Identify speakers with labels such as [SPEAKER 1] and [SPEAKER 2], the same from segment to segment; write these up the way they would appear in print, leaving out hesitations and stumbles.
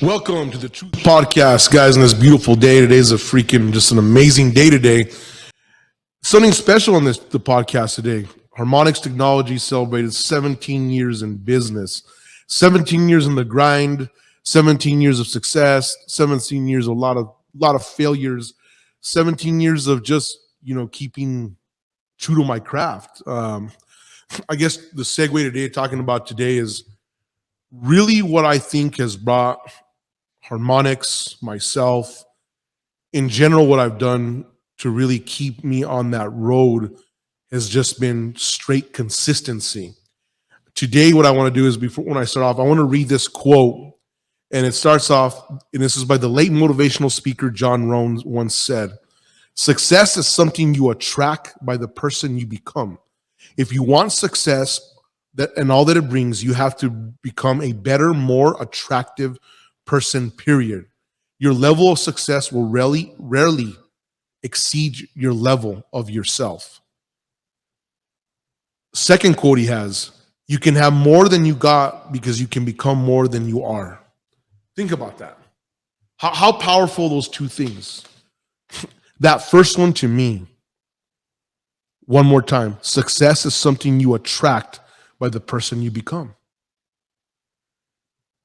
[SPEAKER 1] Welcome to the Truth Podcast, guys, on this beautiful day. Today is just an amazing day today. Something special on the podcast today. Harmonix Technology celebrated 17 years in business, 17 years in the grind, 17 years of success, 17 years of a lot of failures, 17 years of just, keeping true to my craft. I guess the segue today, talking about today, is really what I think has brought Harmonix, myself, in general, what I've done to really keep me on that road has just been straight consistency. Today, what I want to do is, when I start off, I want to read this quote, and it starts off, and this is by the late motivational speaker John Rohn once said, "Success is something you attract by the person you become. If you want success and all that it brings, you have to become a better, more attractive person, period. Your level of success will rarely exceed your level of yourself." Second quote he has, "You can have more than you got because you can become more than you are." Think about that. How powerful those two things. That first one, to me, one more time, success is something you attract by the person you become.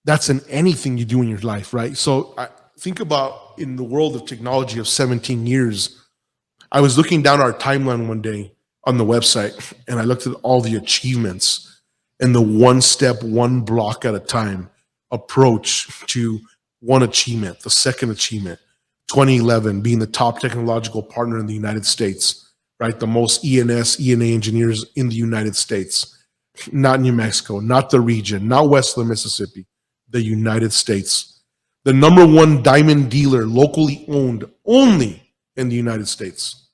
[SPEAKER 1] That's in anything you do in your life, right? So I think about, in the world of technology of 17 years, I was looking down our timeline one day on the website, and I looked at all the achievements and the one step, one block at a time approach to one achievement, the second achievement, 2011 being the top technological partner in the United States, right? The most ENA engineers in the United States, not New Mexico, not the region, not Westland, Mississippi, the United States. The number one diamond dealer, locally owned only in the United States.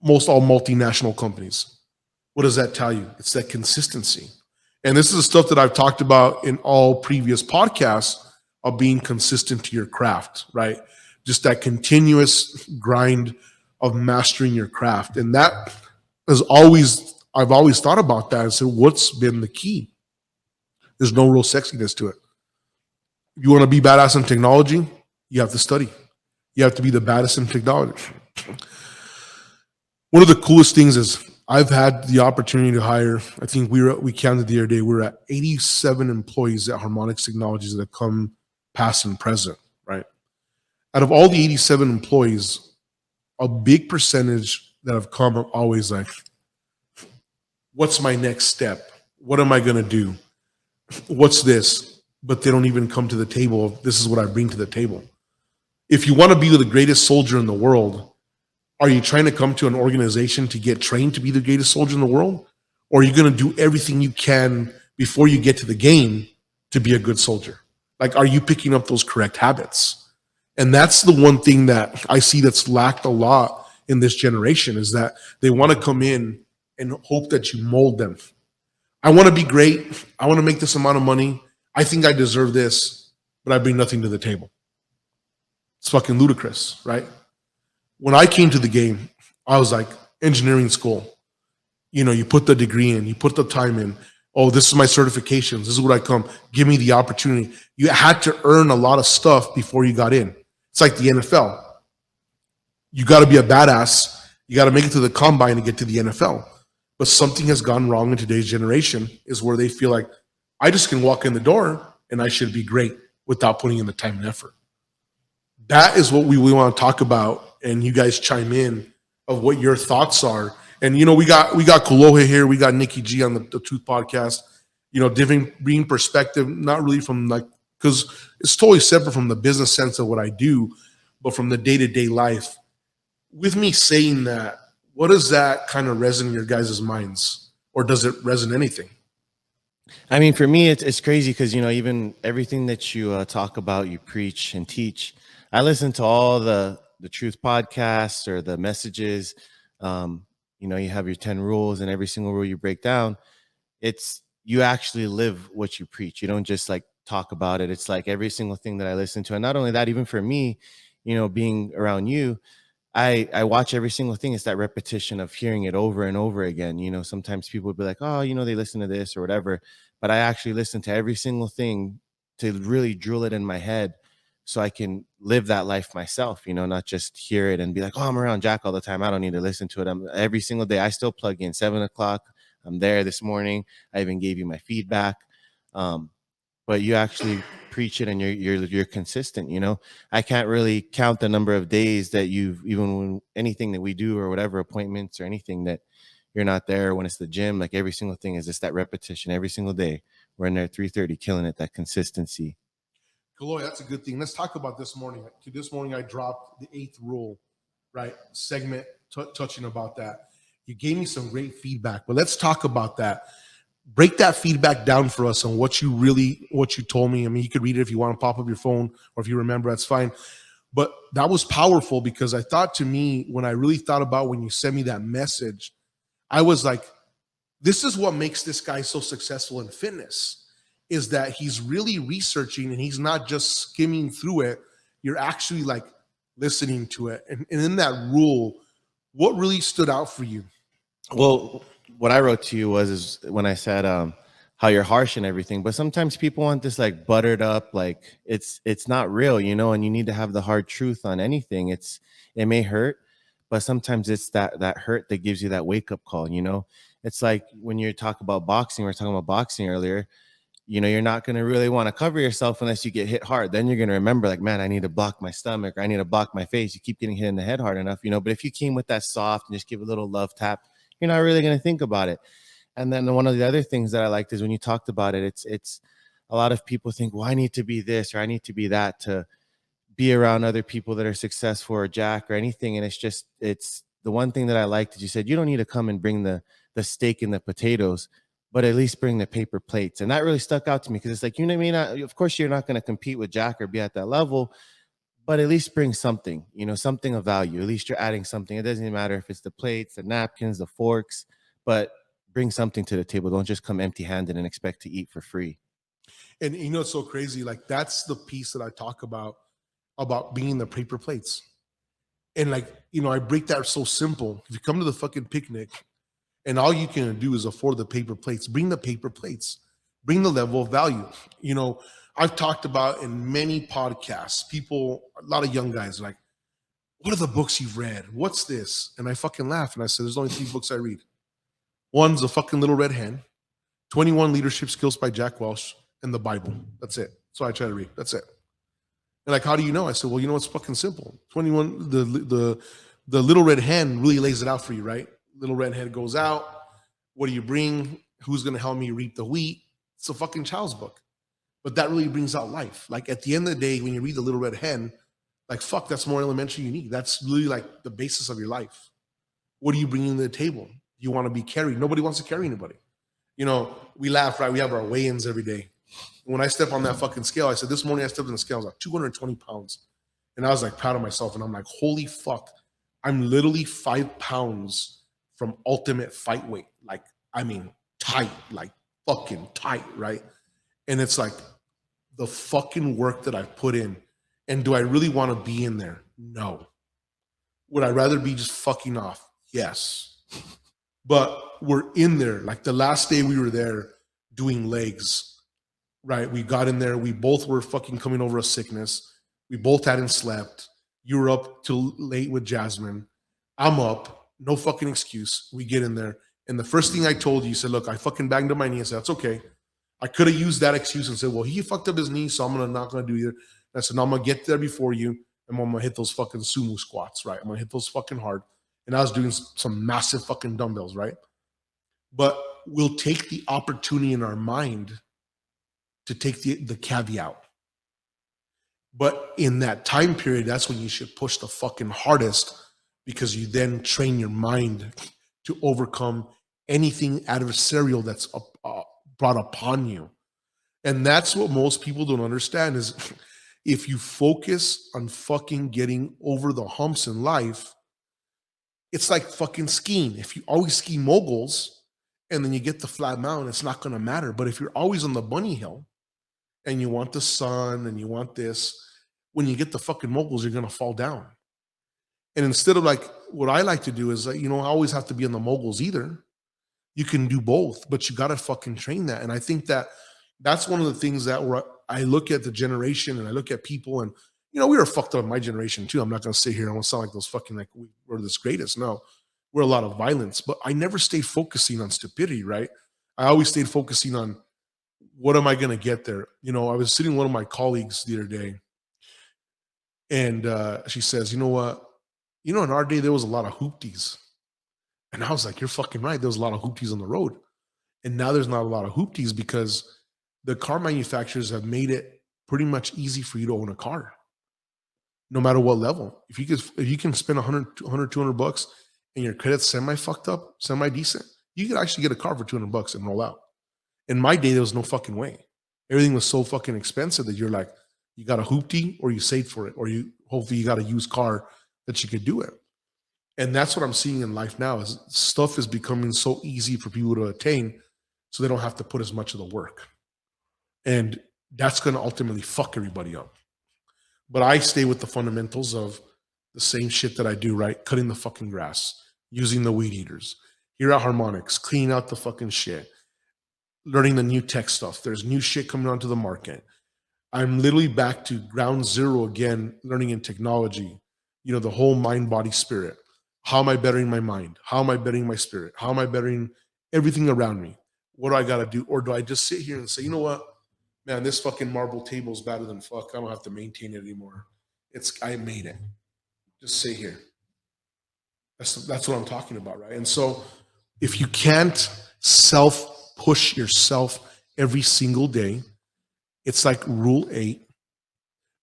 [SPEAKER 1] Most all multinational companies. What does that tell you? It's that consistency. And this is the stuff that I've talked about in all previous podcasts of being consistent to your craft, right? Just that continuous grind of mastering your craft. And that is I've always thought about that and said, what's been the key? There's no real sexiness to it. If you want to be badass in technology, you have to study. You have to be the baddest in technology. One of the coolest things is I've had the opportunity to hire, I think we counted the other day, we're at 87 employees at Harmonix Technologies that have come past and present, right? Out of all the 87 employees, a big percentage that have come are always like, what's my next step? What am I going to do? What's this? But they don't even come to the table of, this is what I bring to the table. If you want to be the greatest soldier in the world, are you trying to come to an organization to get trained to be the greatest soldier in the world? Or are you going to do everything you can before you get to the game to be a good soldier? Like, are you picking up those correct habits? And that's the one thing that I see that's lacked a lot in this generation, is that they want to come in and hope that you mold them. I want to be great. I want to make this amount of money. I think I deserve this, but I bring nothing to the table. It's fucking ludicrous, right? When I came to the game, I was like, engineering school. You put the degree in, you put the time in. Oh, this is my certifications. This is what I come. Give me the opportunity. You had to earn a lot of stuff before you got in. It's like the NFL. You got to be a badass. You got to make it to the combine to get to the NFL. But something has gone wrong in today's generation, is where they feel like, I just can walk in the door and I should be great without putting in the time and effort. That is what we want to talk about, and you guys chime in of what your thoughts are. And we got Kolohe here, we got Nikki G on the Truth Podcast. Bringing perspective, not really from because it's totally separate from the business sense of what I do, but from the day-to-day life. With me saying that, what does that kind of resonate in your guys' minds, or does it resonate anything?
[SPEAKER 2] I mean, for me, it's crazy because, even everything that you talk about, you preach and teach. I listen to all the Truth Podcasts or the messages. You have your 10 rules, and every single rule you break down, it's you actually live what you preach. You don't just talk about it. It's like every single thing that I listen to. And not only that, even for me, being around you, I watch every single thing. It's that repetition of hearing it over and over again. Sometimes people would be like, oh, they listen to this or whatever. But I actually listen to every single thing to really drill it in my head so I can live that life myself, not just hear it and be like, oh, I'm around Jack all the time. I don't need to listen to it. Every single day. I still plug in 7 o'clock. I'm there this morning. I even gave you my feedback. But you actually preach it and you're consistent. I can't really count the number of days that you've, even when anything that we do or whatever, appointments or anything, that you're not there. When it's the gym, like every single thing is just that repetition every single day. We're in there at 3:30 killing it, that consistency.
[SPEAKER 1] Kaloy, that's a good thing. Let's talk about this morning. This morning I dropped the 8th rule, right? Segment touching about that. You gave me some great feedback, but let's talk about that. Break that feedback down for us on what you told me. I mean, you could read it if you want to pop up your phone, or if you remember, that's fine. But that was powerful, because I thought, to me, when I really thought about when you sent me that message, I was like, this is what makes this guy so successful in fitness, is that he's really researching and he's not just skimming through it. You're actually like listening to it. And in that rule, what really stood out for you?
[SPEAKER 2] Well, what I wrote to you is when I said how you're harsh and everything, but sometimes people want this like buttered up, like it's not real, and you need to have the hard truth on anything. It may hurt, but sometimes it's that hurt that gives you that wake up call. It's like when you talk about boxing, we were talking about boxing earlier. You're not going to really want to cover yourself unless you get hit hard. Then you're going to remember, like, man, I need to block my stomach, or I need to block my face. You keep getting hit in the head hard enough, but if you came with that soft and just give a little love tap, you're not really going to think about it. And then one of the other things that I liked is when you talked about it, it's a lot of people think, well, I need to be this or I need to be that to be around other people that are successful, or Jack or anything. And it's the one thing that I liked is you said, you don't need to come and bring the steak and the potatoes, but at least bring the paper plates. And that really stuck out to me, because it's like, of course you're not going to compete with Jack or be at that level, but at least bring something, something of value. At least you're adding something. It doesn't even matter if it's the plates, the napkins, the forks, but bring something to the table. Don't just come empty handed and expect to eat for free.
[SPEAKER 1] And it's so crazy. Like, that's the piece that I talk about being the paper plates. And like, I break that so simple. If you come to the fucking picnic and all you can do is afford the paper plates, bring the paper plates, bring the level of value. I've talked about in many podcasts, a lot of young guys are like, what are the books you've read? What's this? And I fucking laugh and I said, there's only 3 books I read. One's A Fucking Little Red Hen, 21 Leadership Skills by Jack Welch, and the Bible. That's it. So I try to read. That's it. And like, how do you know? I said, well, it's fucking simple. 21, the Little Red Hen really lays it out for you, right? Little Red Hen goes out. What do you bring? Who's going to help me reap the wheat? It's a fucking child's book. But that really brings out life. Like, at the end of the day, when you read the Little Red Hen, like, fuck, that's more elementary you need. That's really like the basis of your life. What are you bringing to the table? You want to be carried. Nobody wants to carry anybody. We laugh, right? We have our weigh-ins every day. When I step on that fucking scale, I said, this morning I stepped on the scale, I was like 220 pounds. And I was like proud of myself. And I'm like, holy fuck, I'm literally 5 pounds from ultimate fight weight. Like, I mean, tight, like fucking tight, right? And it's like the fucking work that I've put in. And do I really want to be in there? No. Would I rather be just fucking off? Yes. But we're in there. Like, the last day we were there doing legs, right? We got in there. We both were fucking coming over a sickness. We both hadn't slept. You were up till late with Jasmine. I'm up. No fucking excuse. We get in there. And the first thing I told you said, look, I fucking banged up my knee. I said, that's okay. I could have used that excuse and said, well, he fucked up his knee, so I'm not going to do either. And I said, no, I'm going to get there before you. And I'm going to hit those fucking sumo squats, right? I'm going to hit those fucking hard. And I was doing some massive fucking dumbbells, right? But we'll take the opportunity in our mind to take the caveat. But in that time period, that's when you should push the fucking hardest, because you then train your mind to overcome anything adversarial that's brought upon you. And that's what most people don't understand is if you focus on fucking getting over the humps in life, it's like fucking skiing. If you always ski moguls and then you get the flat mountain, it's not going to matter. But if you're always on the bunny hill and you want the sun and you want this, when you get the fucking moguls, you're going to fall down. And instead of like, what I like to do is like, I always have to be on the moguls either. You can do both, but you got to fucking train that. And I think that that's one of the things that where I look at the generation and I look at people and, we were fucked up in my generation too. I'm not going to sit here and I want to sound like those fucking, like we're the greatest. No, we're a lot of violence, but I never stayed focusing on stupidity, right? I always stayed focusing on what am I going to get there? I was sitting with one of my colleagues the other day and she says, you know what? In our day, there was a lot of hoopties. And I was like, you're fucking right. There was a lot of hoopties on the road. And now there's not a lot of hoopties because the car manufacturers have made it pretty much easy for you to own a car, no matter what level. If you can spend 100, 200 bucks and your credit's semi fucked up, semi decent, you could actually get a car for 200 bucks and roll out. In my day, there was no fucking way. Everything was so fucking expensive that you're like, you got a hoopty or you saved for it, or hopefully you got a used car that you could do it. And that's what I'm seeing in life now is stuff is becoming so easy for people to attain so they don't have to put as much of the work. And that's going to ultimately fuck everybody up. But I stay with the fundamentals of the same shit that I do, right? Cutting the fucking grass, using the weed eaters, here at Harmonics, cleaning out the fucking shit, learning the new tech stuff. There's new shit coming onto the market. I'm literally back to ground zero again, learning in technology, the whole mind, body, spirit. How am I bettering my mind? How am I bettering my spirit? How am I bettering everything around me? What do I got to do? Or do I just sit here and say, you know what, man, this fucking marble table is better than fuck. I don't have to maintain it anymore. I made it. Just sit here. That's what I'm talking about, right? And so if you can't self-push yourself every single day, it's like rule 8.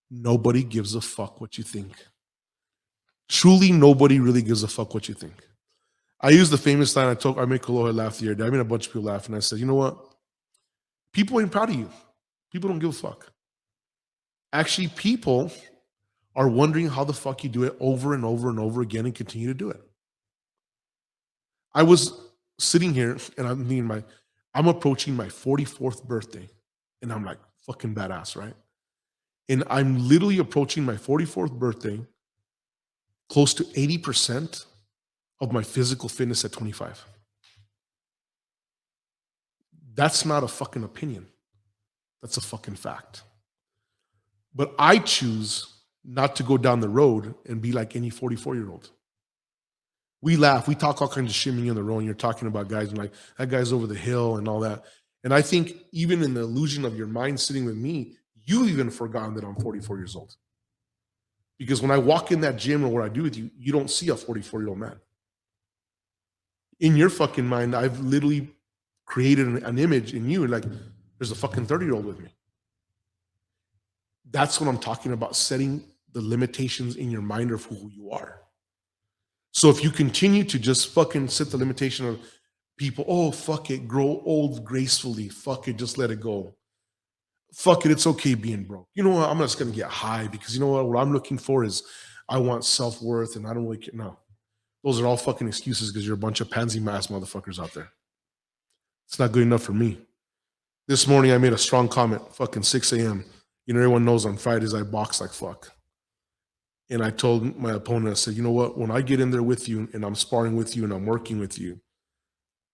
[SPEAKER 1] Nobody gives a fuck what you think. Truly, nobody really gives a fuck what you think. I use the famous line I made Kaloha laugh the other day. I made a bunch of people laugh, and I said, you know what? People ain't proud of you. People don't give a fuck. Actually, people are wondering how the fuck you do it over and over and over again and continue to do it. I was sitting here, and I'm approaching my 44th birthday, and I'm like fucking badass, right? And I'm literally approaching my 44th birthday close to 80% of my physical fitness at 25. That's not a fucking opinion. That's a fucking fact. But I choose not to go down the road and be like any 44-year-old. We laugh. We talk all kinds of shit on the road, and you're talking about guys and like, that guy's over the hill and all that. And I think even in the illusion of your mind sitting with me, you've even forgotten that I'm 44 years old. Because when I walk in that gym or what I do with you, you don't see a 44-year-old man. In your fucking mind, I've literally created an image in you, like there's a fucking 30-year-old with me. That's what I'm talking about, setting the limitations in your mind of who you are. So if you continue to just fucking set the limitation of people, oh, fuck it, grow old gracefully, fuck it, just let it go. Fuck it, it's okay being broke. You know what? I'm just going to get high because you know what I'm looking for is I want self-worth and I don't really care. No. Those are all fucking excuses because you're a bunch of pansy mask motherfuckers out there. It's not good enough for me. This morning I made a strong comment, fucking 6 a.m. Everyone knows on Fridays I box like fuck. And I told my opponent, I said, you know what? When I get in there with you and I'm sparring with you and I'm working with you,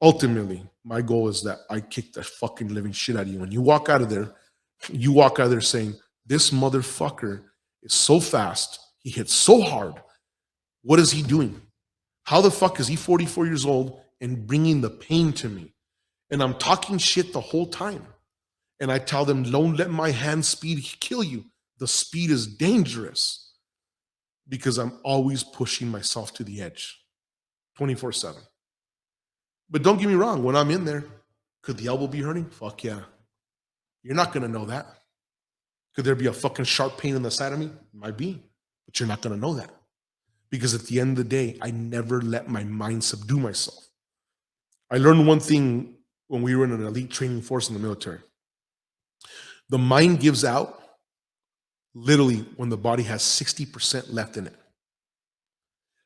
[SPEAKER 1] ultimately, my goal is that I kick the fucking living shit out of you. When you walk out of there saying, this motherfucker is so fast. He hits so hard. What is he doing? How the fuck is he 44 years old and bringing the pain to me? And I'm talking shit the whole time. And I tell them, don't let my hand speed kill you. The speed is dangerous because I'm always pushing myself to the edge 24/7. But don't get me wrong. When I'm in there, could the elbow be hurting? Fuck yeah. You're not going to know that. Could there be a fucking sharp pain in the side of me? Might be, but you're not going to know that. Because at the end of the day, I never let my mind subdue myself. I learned one thing when we were in an elite training force in the military. The mind gives out literally when the body has 60% left in it.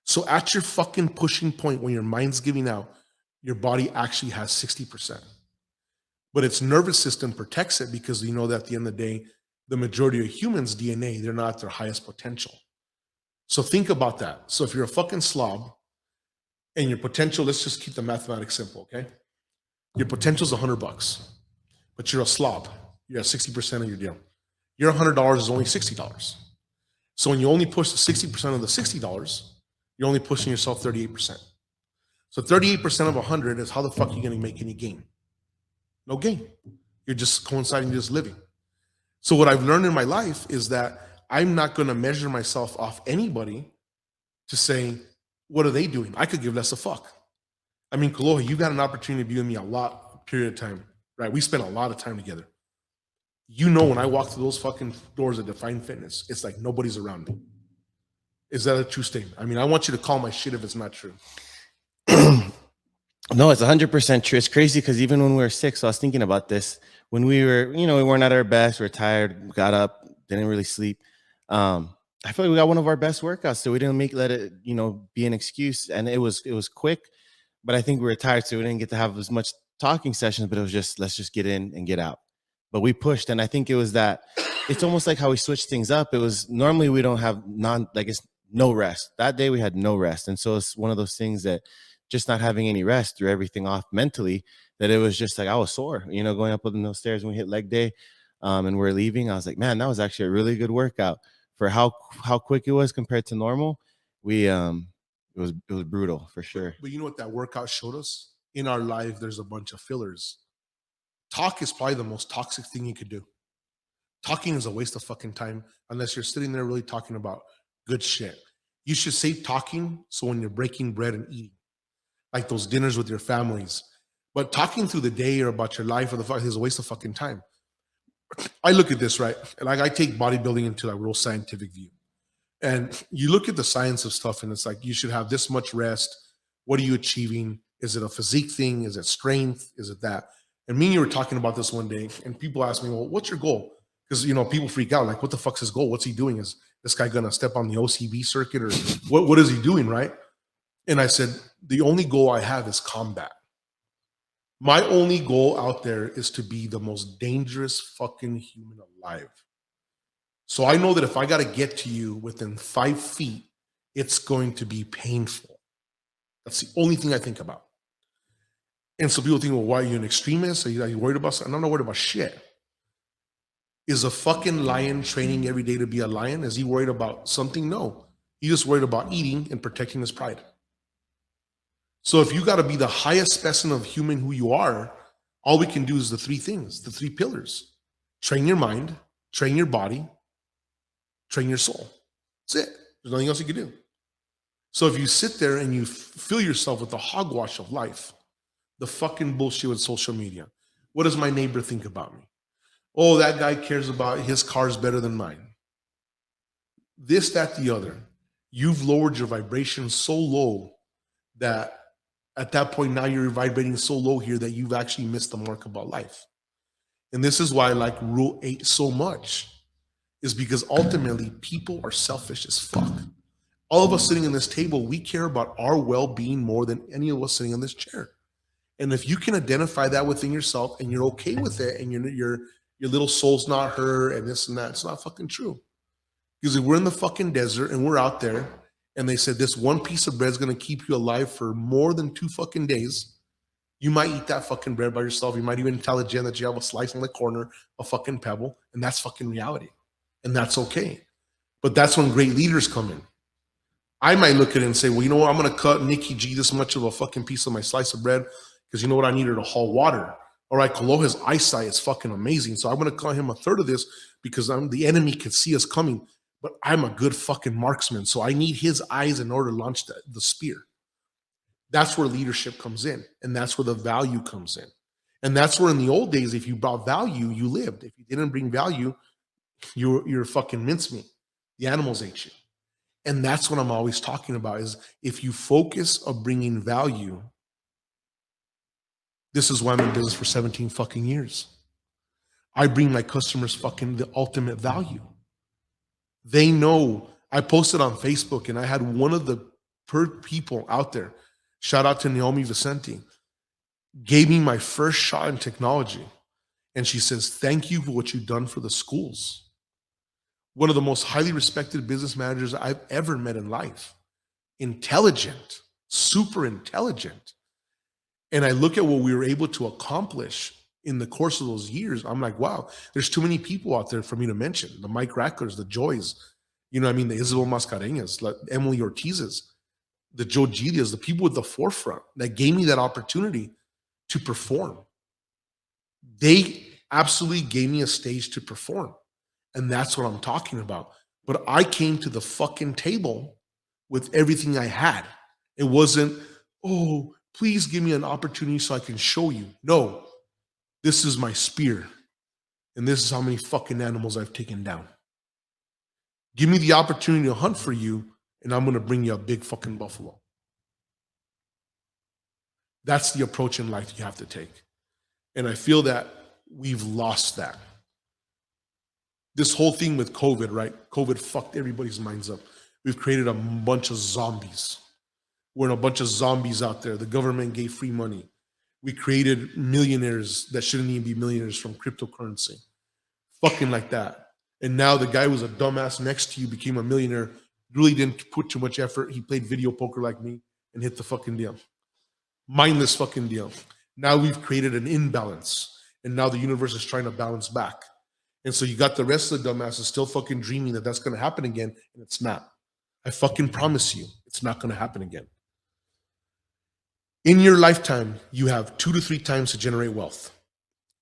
[SPEAKER 1] So at your fucking pushing point, when your mind's giving out, your body actually has 60%. But its nervous system protects it because you know that at the end of the day, the majority of humans' DNA, they're not at their highest potential. So think about that. So if you're a fucking slob and your potential, let's just keep the mathematics simple, okay? Your potential is $100, but you're a slob. You're at 60% of your deal. Your $100 is only $60. So when you only push the 60% of the $60, you're only pushing yourself 38%. So 38% of 100 is how the fuck are you going to make any gain? No gain. You're just coinciding, just living. So what I've learned in my life is that I'm not going to measure myself off anybody to say, what are they doing? I could give less a fuck. I mean, Kaloha, you got an opportunity to be with me a lot, period of time, right? We spent a lot of time together. You know, when I walk through those fucking doors at Define Fitness, it's like nobody's around me. Is that a true statement? I mean, I want you to call my shit if it's not true.
[SPEAKER 2] No, it's 100% true. It's crazy because even when we were sick, so I was thinking about this. When we were, we weren't at our best, we were tired, got up, didn't really sleep. I feel like we got one of our best workouts, so we didn't let it, be an excuse. And it was quick, but I think we were tired, so we didn't get to have as much talking sessions. But it was just, let's just get in and get out. But we pushed, and I think it was that. It's almost like how we switched things up. It was normally we don't have it's no rest. That day we had no rest, and so it's one of those things that just not having any rest threw everything off mentally. That it was just like I was sore, going up those stairs when we hit leg day, and we're leaving. I was like, man, that was actually a really good workout for how quick it was compared to normal. It was brutal for sure.
[SPEAKER 1] But you know what that workout showed us? In our life, there's a bunch of fillers. Talk is probably the most toxic thing you could do. Talking is a waste of fucking time unless you're sitting there really talking about good shit. You should save talking so when you're breaking bread and eating, like those dinners with your families. But talking through the day or about your life or the fuck is a waste of fucking time. I look at this, right? Like I take bodybuilding into a real scientific view. And you look at the science of stuff and it's like you should have this much rest. What are you achieving? Is it a physique thing? Is it strength? Is it that? And me and you were talking about this one day, and people ask me, well, what's your goal? Because, people freak out, like, what the fuck's his goal? What's he doing? Is this guy going to step on the OCB circuit or what is he doing, right? And I said, the only goal I have is combat. My only goal out there is to be the most dangerous fucking human alive. So I know that if I got to get to you within 5 feet, it's going to be painful. That's the only thing I think about. And so people think, well, why are you an extremist? Are you worried about something? I'm not worried about shit. Is a fucking lion training every day to be a lion? Is he worried about something? No. He's just worried about eating and protecting his pride. So if you got to be the highest specimen of human who you are, all we can do is the 3 things, the 3 pillars. Train your mind, train your body, train your soul. That's it. There's nothing else you can do. So if you sit there and you fill yourself with the hogwash of life, the fucking bullshit with social media. What does my neighbor think about me? Oh, that guy cares about his car's better than mine. This, that, the other. You've lowered your vibration so low that at that point now you're vibrating so low here that you've actually missed the mark about life. And this is why I like Rule 8 so much, is because ultimately people are selfish as fuck. All of us sitting in this table, we care about our well-being more than any of us sitting in this chair. And if you can identify that within yourself and you're okay with it and your little soul's not hurt and this and that, it's not fucking true. Because if we're in the fucking desert and we're out there and they said this one piece of bread is going to keep you alive for more than 2 fucking days, you might eat that fucking bread by yourself. You might even tell a Jen that you have a slice in the corner, a fucking pebble, and that's fucking reality. And that's okay. But that's when great leaders come in. I might look at it and say, well, you know what? I'm going to cut Nikki G this much of a fucking piece of my slice of bread because you know what? I need her to haul water. All right, Kaloha's eyesight is fucking amazing. So I'm going to cut him a third of this because the enemy can see us coming. But I'm a good fucking marksman. So I need his eyes in order to launch the spear. That's where leadership comes in. And that's where the value comes in. And that's where in the old days, if you brought value, you lived. If you didn't bring value, you're fucking mincemeat. The animals ate you. And that's what I'm always talking about is if you focus on bringing value, this is why I'm in business for 17 fucking years. I bring my customers fucking the ultimate value. They know. I posted on Facebook and I had one of the people out there, shout out to Naomi Vicente, gave me my first shot in technology. And she says, thank you for what you've done for the schools. One of the most highly respected business managers I've ever met in life. Intelligent, super intelligent. And I look at what we were able to accomplish in the course of those years. I'm like, wow, there's too many people out there for me to mention. The Mike Racklers, the Joys, you know what I mean? The Isabel Mascareñas, like Emily Ortiz's, the Joe Gidias, the people at the forefront that gave me that opportunity to perform. They absolutely gave me a stage to perform. And that's what I'm talking about. But I came to the fucking table with everything I had. It wasn't, oh, please give me an opportunity so I can show you. No, this is my spear. And this is how many fucking animals I've taken down. Give me the opportunity to hunt for you, and I'm going to bring you a big fucking buffalo. That's the approach in life you have to take. And I feel that we've lost that. This whole thing with COVID, right? COVID fucked everybody's minds up. We've created a bunch of zombies. We're in a bunch of zombies out there. The government gave free money. We created millionaires that shouldn't even be millionaires from cryptocurrency. Fucking like that. And now the guy who was a dumbass next to you became a millionaire, really didn't put too much effort. He played video poker like me and hit the fucking deal. Mindless fucking deal. Now we've created an imbalance. And now the universe is trying to balance back. And so you got the rest of the dumbasses still fucking dreaming that that's going to happen again, and it's not. I fucking promise you, it's not going to happen again. In your lifetime, you have 2 to 3 times to generate wealth.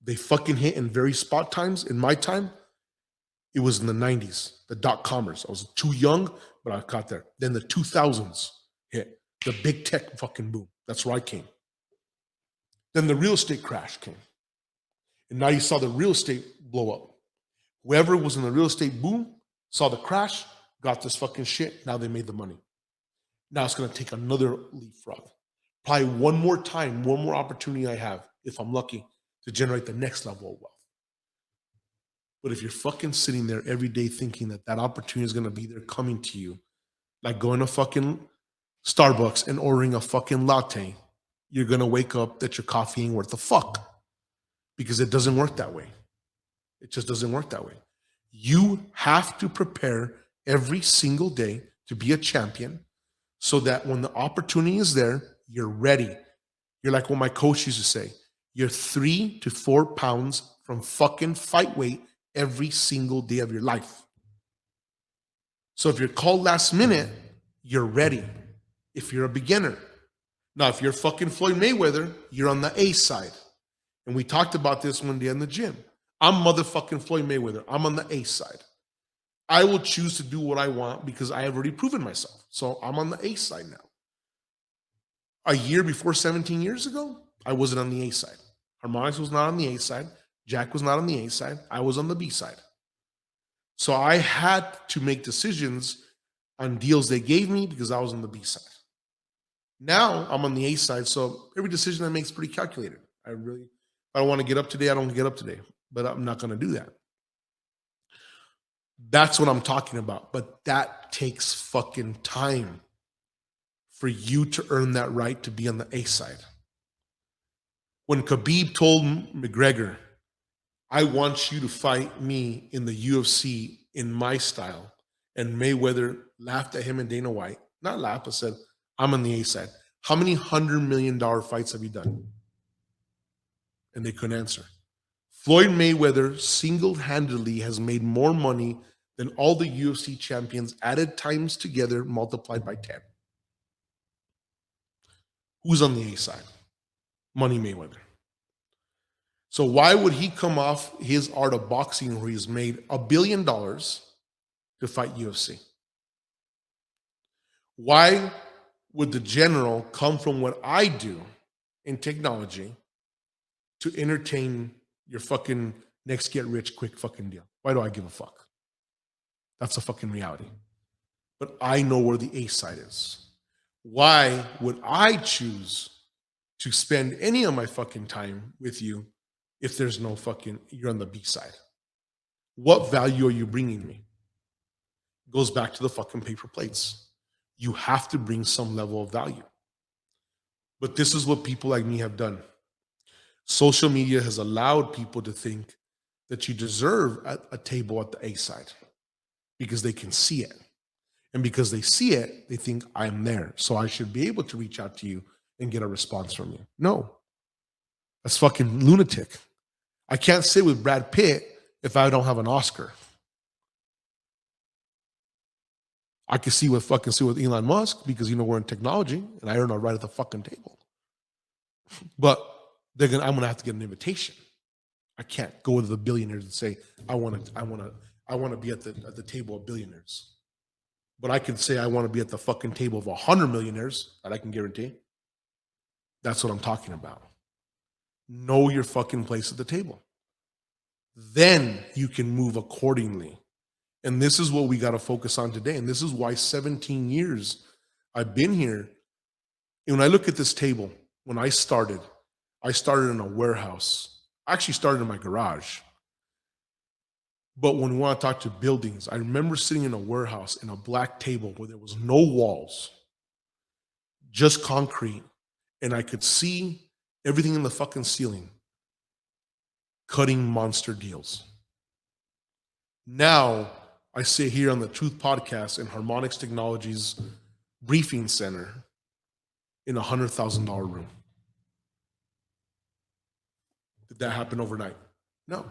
[SPEAKER 1] They fucking hit in very spot times. In my time, it was in the 90s, the dot-commers. I was too young, but I got there. Then the 2000s hit, the big tech fucking boom. That's where I came. Then the real estate crash came. And now you saw the real estate blow up. Whoever was in the real estate boom saw the crash, got this fucking shit. Now they made the money. Now it's going to take another leapfrog. Probably one more time, one more opportunity I have, if I'm lucky, to generate the next level of wealth. But if you're fucking sitting there every day thinking that that opportunity is going to be there coming to you, like going to fucking Starbucks and ordering a fucking latte, you're going to wake up that your coffee ain't worth the fuck. Because it doesn't work that way. It just doesn't work that way. You have to prepare every single day to be a champion so that when the opportunity is there, you're ready. You're like what my coach used to say, you're 3 to 4 pounds from fucking fight weight every single day of your life. So if you're called last minute, you're ready. If you're a beginner. Now, if you're fucking Floyd Mayweather, you're on the A side. And we talked about this one day in the gym. I'm motherfucking Floyd Mayweather. I'm on the A side. I will choose to do what I want because I have already proven myself. So I'm on the A side now. A year before 17 years ago, I wasn't on the A side. Harmonix was not on the A side. Jack was not on the A side. I was on the B side. So I had to make decisions on deals they gave me because I was on the B side. Now I'm on the A side. So every decision I make is pretty calculated. I don't want to get up today. I don't get up today. But I'm not going to do that. That's what I'm talking about. But that takes fucking time for you to earn that right to be on the A side. When Khabib told McGregor, I want you to fight me in the UFC in my style, and Mayweather laughed at him and Dana White, not laughed, but said, I'm on the A side. How many $100 million fights have you done? And they couldn't answer. Floyd Mayweather single-handedly has made more money than all the UFC champions added times together multiplied by 10. Who's on the A side? Money Mayweather. So why would he come off his art of boxing where he's made $1 billion to fight UFC? Why would the general come from what I do in technology to entertain your fucking next get rich quick fucking deal? Why do I give a fuck? That's a fucking reality. But I know where the A side is. Why would I choose to spend any of my fucking time with you if there's no fucking, you're on the B side? What value are you bringing me? It goes back to the fucking paper plates. You have to bring some level of value. But this is what people like me have done. Social media has allowed people to think that you deserve a table at the A side. because they can see it. And because they see it, they think I'm there. So I should be able to reach out to you and get a response from you. No, that's fucking lunatic. I can't sit with Brad Pitt if I don't have an Oscar. I can see with Elon Musk because we're in technology and I earn a right at the fucking table. But I'm gonna have to get an invitation. I can't go to the billionaires and say I want to be at the table of billionaires. But I can say I want to be at the fucking table of 100 millionaires that I can guarantee. That's what I'm talking about. Know your fucking place at the table. Then you can move accordingly. And this is what we got to focus on today. And this is why 17 years I've been here. And when I look at this table, when I started in a warehouse. I actually started in my garage. But when we want to talk to buildings, I remember sitting in a warehouse in a black table where there was no walls, just concrete. And I could see everything in the fucking ceiling, cutting monster deals. Now, I sit here on the Truth Podcast in Harmonics Technologies Briefing Center in a $100,000 room. Did that happen overnight? No.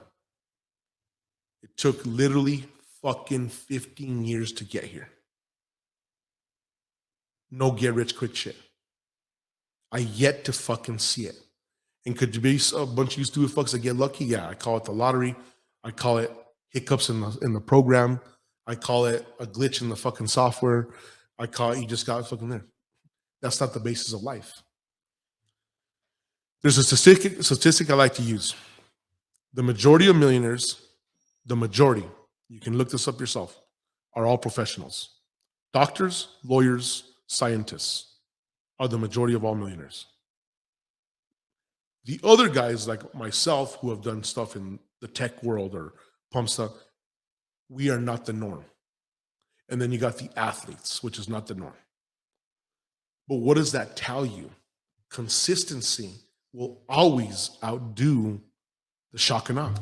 [SPEAKER 1] It took literally fucking 15 years to get here. No get rich quick shit. I yet to fucking see it. And could you be a bunch of you stupid fucks that get lucky? Yeah, I call it the lottery. I call it hiccups in the program. I call it a glitch in the fucking software. I call it you just got fucking there. That's not the basis of life. There's a statistic I like to use. The majority of millionaires, you can look this up yourself, are all professionals. Doctors, lawyers, scientists are the majority of all millionaires. The other guys like myself who have done stuff in the tech world or pump stuff, we are not the norm. And then you got the athletes, which is not the norm. But what does that tell you? Consistency will always outdo the shock and awe.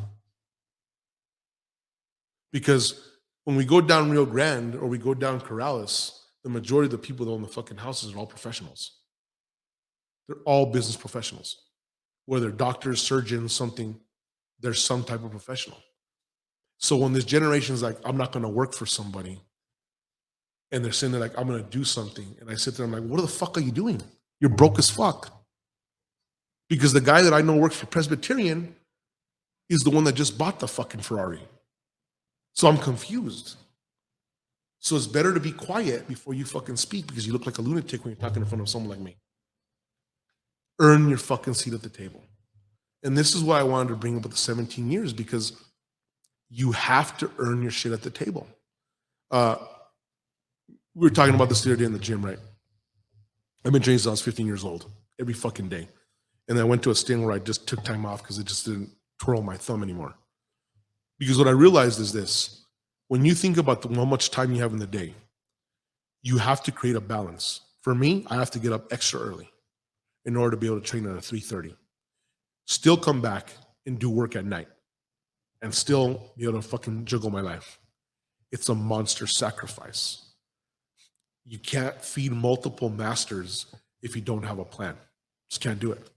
[SPEAKER 1] Because when we go down Rio Grande or we go down Corrales, the majority of the people that own the fucking houses are all professionals. They're all business professionals. Whether they're doctors, surgeons, something, there's some type of professional. So when this generation is like, I'm not going to work for somebody, and they're saying they're like, I'm going to do something, and I sit there, I'm like, what the fuck are you doing? You're broke as fuck. Because the guy that I know works for Presbyterian is the one that just bought the fucking Ferrari. So I'm confused. So it's better to be quiet before you fucking speak because you look like a lunatic when you're talking in front of someone like me. Earn your fucking seat at the table. And this is why I wanted to bring up the 17 years, because you have to earn your shit at the table. We were talking about this the other day in the gym, right? I've been training since I was 15 years old, every fucking day. And then I went to a stint where I just took time off because it just didn't twirl my thumb anymore. Because what I realized is this: when you think about how much time you have in the day, you have to create a balance. For me, I have to get up extra early in order to be able to train at 3:30. Still come back and do work at night and still be able to fucking juggle my life. It's a monster sacrifice. You can't feed multiple masters if you don't have a plan. Just can't do it.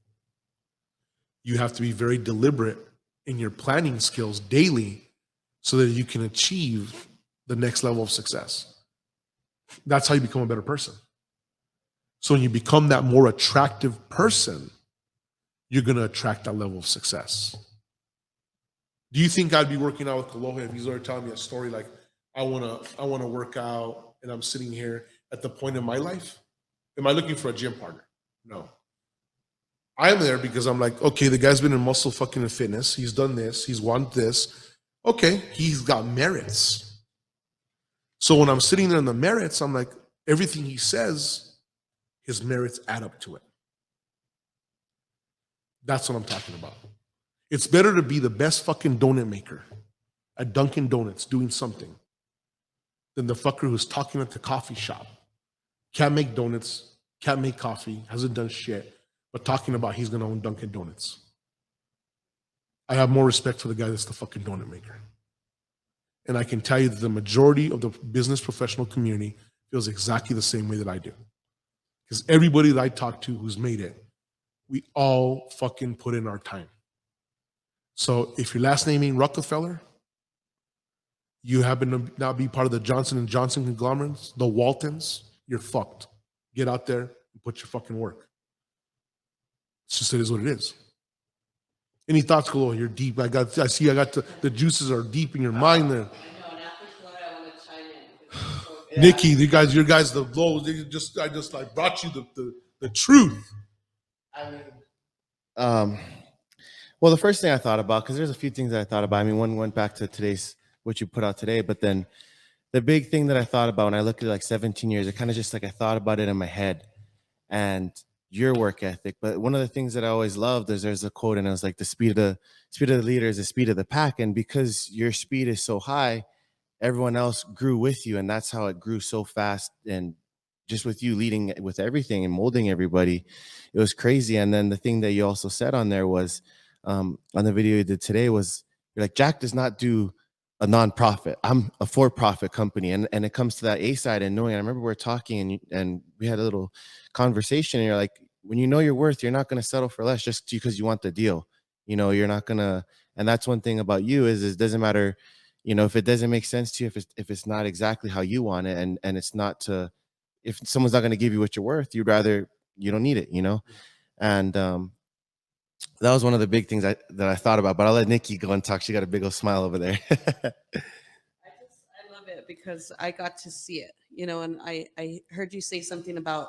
[SPEAKER 1] You have to be very deliberate in your planning skills daily so that you can achieve the next level of success. That's how you become a better person. So when you become that more attractive person, you're going to attract that level of success. Do you think I'd be working out with Kalohe if he's already telling me a story like, I want to work out and I'm sitting here at the point in my life? Am I looking for a gym partner? No. I'm there because I'm like, okay, the guy's been in muscle fucking fitness. He's done this. He's won this. Okay, he's got merits. So when I'm sitting there in the merits, I'm like, everything he says, his merits add up to it. That's what I'm talking about. It's better to be the best fucking donut maker at Dunkin' Donuts doing something than the fucker who's talking at the coffee shop. Can't make donuts, can't make coffee, hasn't done shit, but talking about he's going to own Dunkin' Donuts. I have more respect for the guy that's the fucking donut maker. And I can tell you that the majority of the business professional community feels exactly the same way that I do. Because everybody that I talk to who's made it, we all fucking put in our time. So if your last name ain't Rockefeller, you happen to not be part of the Johnson & Johnson conglomerates, the Waltons, you're fucked. Get out there and put your fucking work. It's just, it is what it is. Any thoughts, Kalo? You're deep. I see the juices are deep in your mind there.
[SPEAKER 3] I know, and after Florida, I want to chime in. Because it's so
[SPEAKER 1] Nikki, you guys, the low. I just like brought you the truth.
[SPEAKER 2] I mean, well, the first thing I thought about, because there's a few things that I thought about. I mean, one went back to today's, what you put out today, but then the big thing that I thought about when I looked at like 17 years, it kind of just like I thought about it in my head and your work ethic. But one of the things that I always loved is there's a quote, and it was like the speed of the leader is the speed of the pack. And because your speed is so high, everyone else grew with you, and that's how it grew so fast. And just with you leading with everything and molding everybody, it was crazy. And then the thing that you also said on there was, on the video you did today, was you're like, Jack does not do a nonprofit. I'm a for-profit company. And it comes to that A side and knowing. I remember we were talking and we had a little conversation, and you're like, when you know your worth, you're not going to settle for less just because you want the deal. You know, you're not going to, and that's one thing about you is it doesn't matter, you know, if it doesn't make sense to you, if it's not exactly how you want it, and it's not to, if someone's not going to give you what you're worth, you'd rather, you don't need it, you know? And that was one of the big things that I thought about, but I'll let Nikki go and talk. She got a big old smile over there.
[SPEAKER 3] I love it because I got to see it, you know, and I heard you say something about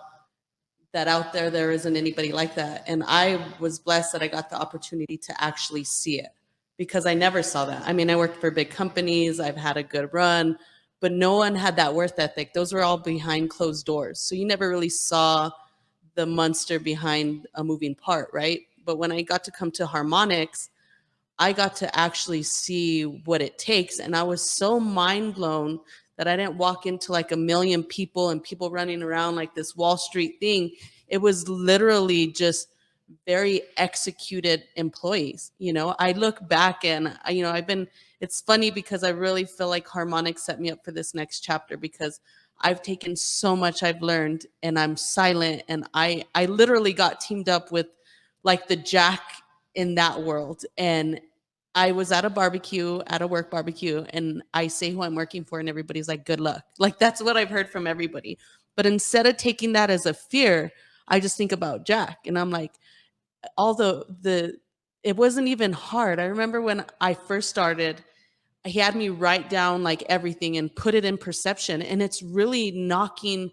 [SPEAKER 3] that out there isn't anybody like that. And I was blessed that I got the opportunity to actually see it because I never saw that. I mean, I worked for big companies, I've had a good run, but no one had that worth ethic. Those were all behind closed doors. So you never really saw the monster behind a moving part, right? But when I got to come to Harmonics, I got to actually see what it takes. And I was so mind blown that I didn't walk into like a million people and people running around like this Wall Street thing. It was literally just very executed employees. You know, I look back and, you know, it's funny because I really feel like Harmonics set me up for this next chapter because I've taken so much I've learned and I'm silent. And I literally got teamed up with like the Jack in that world. And I was at a work barbecue, and I say who I'm working for, and everybody's like, good luck. Like, that's what I've heard from everybody. But instead of taking that as a fear, I just think about Jack. And I'm like, it wasn't even hard. I remember when I first started, he had me write down like everything and put it in perception. And it's really knocking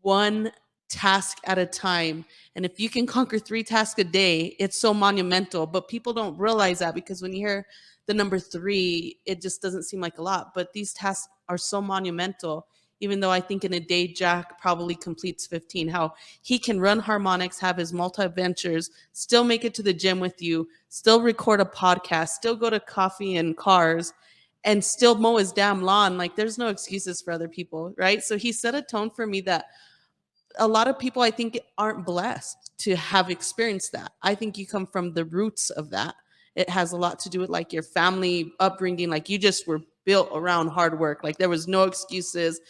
[SPEAKER 3] one task at a time. And if you can conquer 3 tasks a day, it's so monumental. But people don't realize that because when you hear the number 3, it just doesn't seem like a lot. But these tasks are so monumental, even though I think in a day, Jack probably completes 15. How he can run Harmonics, have his multi-ventures, still make it to the gym with you, still record a podcast, still go to coffee and cars, and still mow his damn lawn. Like, there's no excuses for other people, right? So he set a tone for me that a lot of people I think aren't blessed to have experienced that. I think you come from the roots of that. It has a lot to do with like your family upbringing. Like, you just were built around hard work. Like, there was no excuses.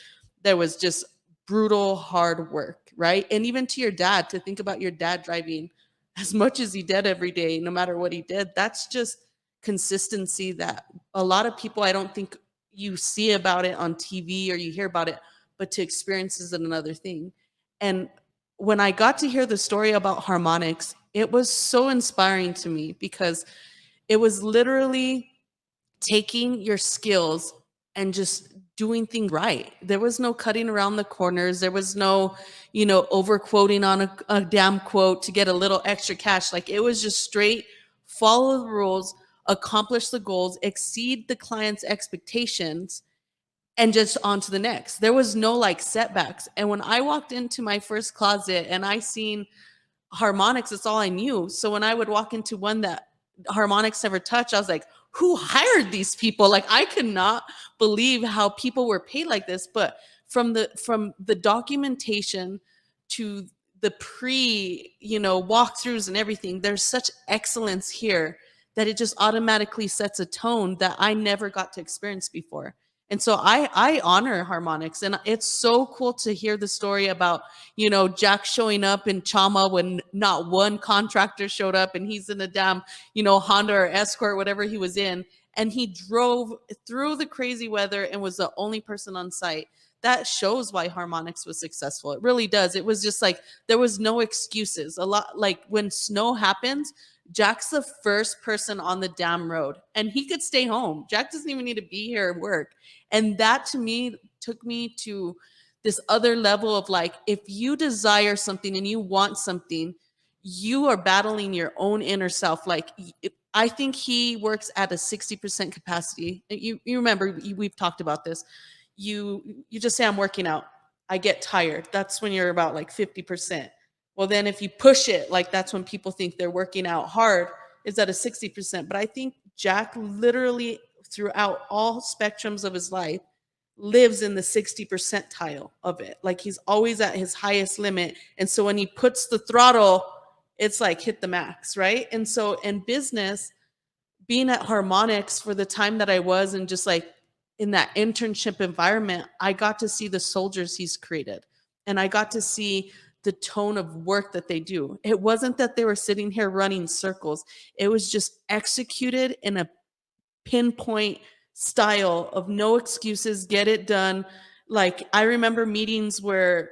[SPEAKER 3] There was just brutal hard work, right? And even to your dad, to think about your dad driving as much as he did every day, no matter what he did, that's just consistency that a lot of people, I don't think you see about it on TV or you hear about it, but to experience is another thing. And when I got to hear the story about Harmonics, it was so inspiring to me because it was literally taking your skills and just doing things right. There was no cutting around the corners. There was no, you know, over quoting on a damn quote to get a little extra cash. Like, it was just straight follow the rules, accomplish the goals, exceed the client's expectations, and just on to the next. There was no like setbacks. And when I walked into my first closet and I seen Harmonics, it's all I knew. So when I would walk into one that Harmonics never touched, I was like, who hired these people? Like, I could not believe how people were paid like this. But from the documentation to the walkthroughs and everything, there's such excellence here that it just automatically sets a tone that I never got to experience before. And so I honor Harmonix, and it's so cool to hear the story about, you know, Jack showing up in Chama when not one contractor showed up, and he's in a damn, you know, Honda or Escort, whatever he was in, and he drove through the crazy weather and was the only person on site. That shows why Harmonix was successful. It really does. It was just like there was no excuses. A lot like when snow happens, Jack's the first person on the damn road, and he could stay home. Jack doesn't even need to be here and work. And that to me took me to this other level of like, if you desire something and you want something, you are battling your own inner self. Like, I think he works at a 60% capacity. You remember, we've talked about this. You just say, I'm working out. I get tired. That's when you're about like 50%. Well, then if you push it, like that's when people think they're working out hard, is at a 60%. But I think Jack literally throughout all spectrums of his life lives in the 60 percentile of it. Like he's always at his highest limit. And so when he puts the throttle, it's like hit the max, right? And so in business, being at Harmonix for the time that I was, and just like in that internship environment, I got to see the soldiers he's created. And I got to see the tone of work that they do. It wasn't that they were sitting here running circles. It was just executed in a pinpoint style of no excuses, get it done. Like I remember meetings where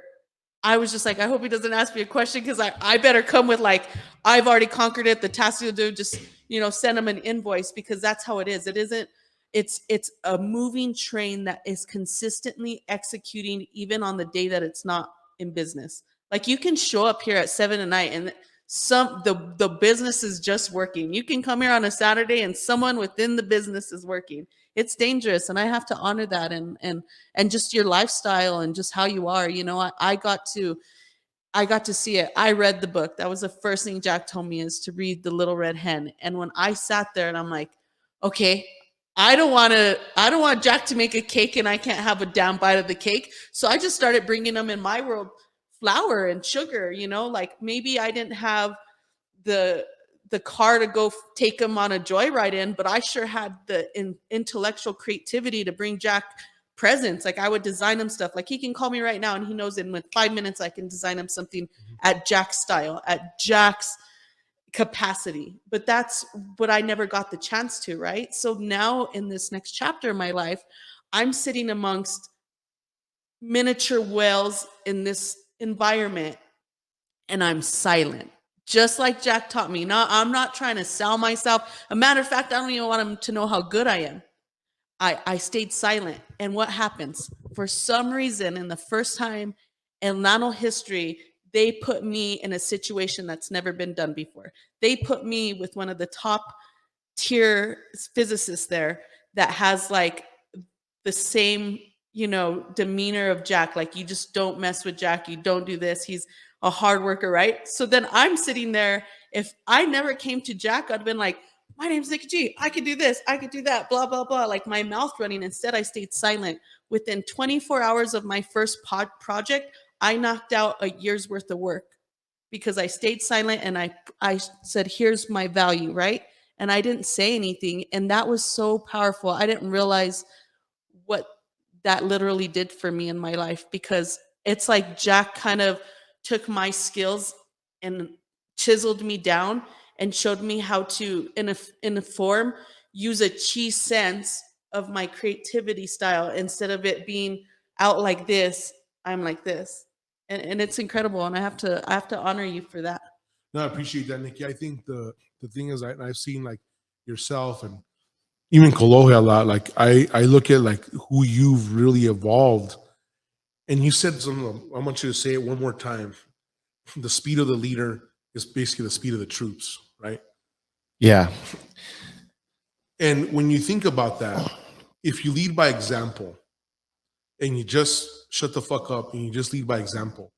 [SPEAKER 3] I was just like, I hope he doesn't ask me a question, because I better come with like, I've already conquered it. The task to do, just, you know, send him an invoice, because that's how it is. It isn't, it's a moving train that is consistently executing even on the day that it's not in business. Like you can show up here at 7 at night and the business is just working. You can come here on a Saturday and someone within the business is working. It's dangerous, and I have to honor that, and just your lifestyle and just how you are. You know, I got to see it. I read the book. That was the first thing Jack told me, is to read The Little Red Hen. And when I sat there and I'm like, okay, I don't want Jack to make a cake and I can't have a damn bite of the cake. So I just started bringing them, in my world, flour and sugar. You know, like maybe I didn't have the car to go take him on a joyride in, but I sure had the intellectual creativity to bring Jack presents. Like I would design him stuff. Like he can call me right now and he knows in 5 minutes I can design him something at Jack's style, at Jack's capacity. But that's what I never got the chance to, right? So now in this next chapter of my life, I'm sitting amongst miniature whales in this environment, and I'm silent, just like Jack taught me. Now, I'm not trying to sell myself. A matter of fact, I don't even want him to know how good I am. I stayed silent. And what happens? For some reason, in the first time in nano history, they put me in a situation that's never been done before. They put me with one of the top tier physicists there that has like the same, you know, demeanor of Jack. Like, you just don't mess with Jack. You don't do this. He's a hard worker, right? So then I'm sitting there. If I never came to Jack, I'd been like, my name's Nikki G. I could do this. I could do that. Blah, blah, blah. Like my mouth running. Instead, I stayed silent. Within 24 hours of my first project, I knocked out a year's worth of work because I stayed silent and I said, here's my value, right? And I didn't say anything. And that was so powerful. I didn't realize what that literally did for me in my life, because it's like Jack kind of took my skills and chiseled me down and showed me how to, in a form, use a chi sense of my creativity style. Instead of it being out like this, I'm like this. And it's incredible. And I have to honor you for that.
[SPEAKER 1] No, I appreciate that, Nikki. I think the thing is, I've seen like yourself and even Kolohe a lot. Like I look at like who you've really evolved. And you said something, I want you to say it one more time. The speed of the leader is basically the speed of the troops, right?
[SPEAKER 2] Yeah.
[SPEAKER 1] And when you think about that, if you lead by example and you just shut the fuck up and you just lead by example,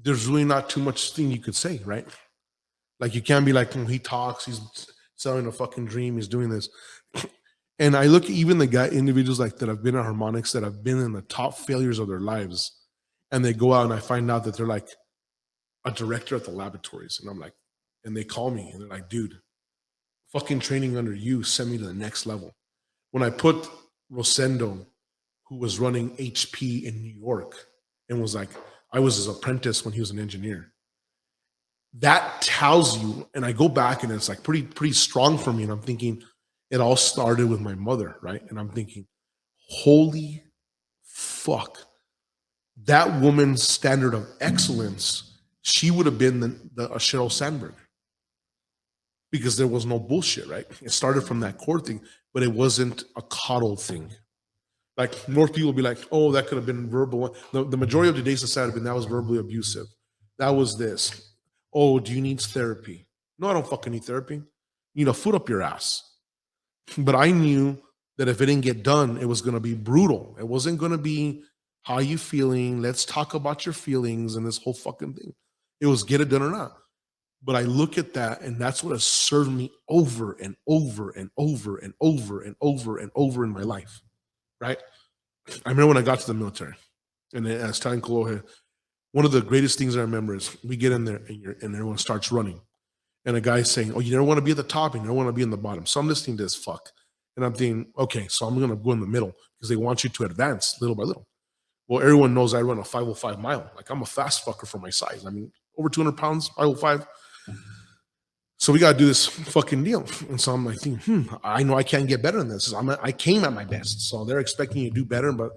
[SPEAKER 1] there's really not too much thing you could say, right? Like you can't be like, when he talks, he's selling a fucking dream, he's doing this. And I look at even the individuals like that have been at Harmonix that have been in the top failures of their lives, and they go out and I find out that they're like a director at the laboratories, and I'm like, and they call me and they're like, dude, fucking training under you sent me to the next level. When I put Rosendo who was running HP in New York and was like, I was his apprentice when he was an engineer. That tells you, and I go back and it's like pretty strong for me. And I'm thinking, it all started with my mother, right? And I'm thinking, holy fuck, that woman's standard of excellence, she would have been the Sheryl Sandberg, because there was no bullshit, right? It started from that core thing, but it wasn't a coddle thing. Like most people will be like, oh, that could have been verbal. The majority of today's society have been, that was verbally abusive. That was this. Oh, do you need therapy? No, I don't fucking need therapy. You need a foot up your ass. But I knew that if it didn't get done, it was going to be brutal. It wasn't going to be, how you feeling? Let's talk about your feelings and this whole fucking thing. It was get it done or not. But I look at that, and that's what has served me over and over and over and over and over and over in my life, right? I remember when I got to the military, and I was telling Kolohe, one of the greatest things I remember is we get in there and everyone starts running. And a guy's saying, oh, you never want to be at the top and you don't want to be in the bottom. So I'm listening to this fuck. And I'm thinking, okay, so I'm going to go in the middle because they want you to advance little by little. Well, everyone knows I run a 505 mile. Like, I'm a fast fucker for my size. I mean, over 200 pounds, 505. So we got to do this fucking deal. And so I'm like, I know I can't get better than this. I came at my best. So they're expecting you to do better. But